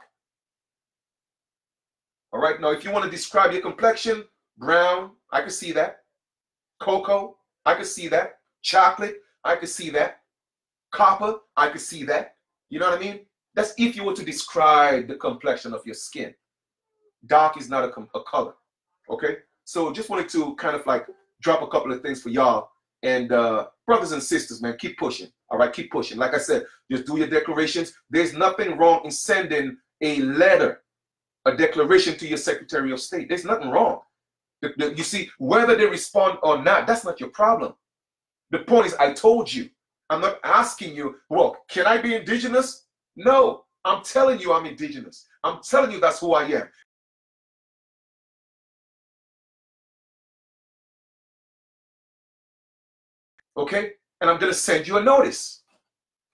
All right? Now, if you want to describe your complexion, brown, I can see that. Cocoa, I can see that. Chocolate, I can see that. Copper, I can see that. You know what I mean? That's if you were to describe the complexion of your skin. Dark is not a color, okay? So just wanted to kind of like drop a couple of things for y'all. And brothers and sisters, man, keep pushing, all right? Keep pushing. Like I said, just do your declarations. There's nothing wrong in sending a letter, a declaration to your Secretary of State. There's nothing wrong. You see, whether they respond or not, that's not your problem. The point is, I told you. I'm not asking you, well, can I be indigenous? No, I'm telling you I'm indigenous. I'm telling you that's who I am. Okay? And I'm going to send you a notice.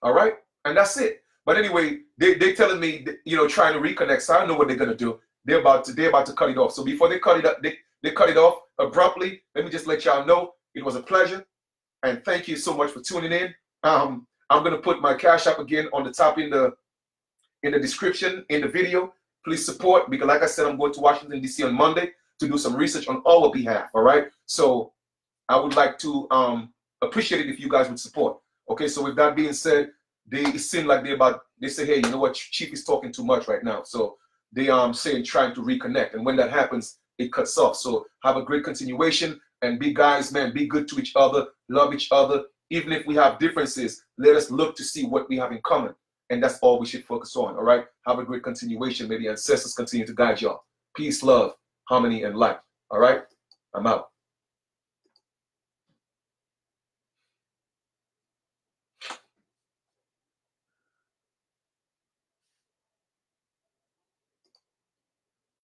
All right? And that's it. But anyway, they're telling me, you know, trying to reconnect. So I know what they're going to do. They're about to cut it off. So before they cut it up, they cut it off abruptly. Let me just let y'all know it was a pleasure. And thank you so much for tuning in. I'm going to put my Cash App again on the top in the description in the video. Please support, because like I said, I'm going to Washington, D.C. on Monday to do some research on our behalf, all right? So I would like to appreciate it if you guys would support. Okay, so with that being said, it seemed like they say, hey, you know what, Chief is talking too much right now. So they saying trying to reconnect. And when that happens, it cuts off. So have a great continuation, and be guys, man, be good to each other, love each other. Even if we have differences, let us look to see what we have in common. And that's all we should focus on, all right? Have a great continuation. May the ancestors continue to guide y'all. Peace, love, harmony, and light, all right? I'm out.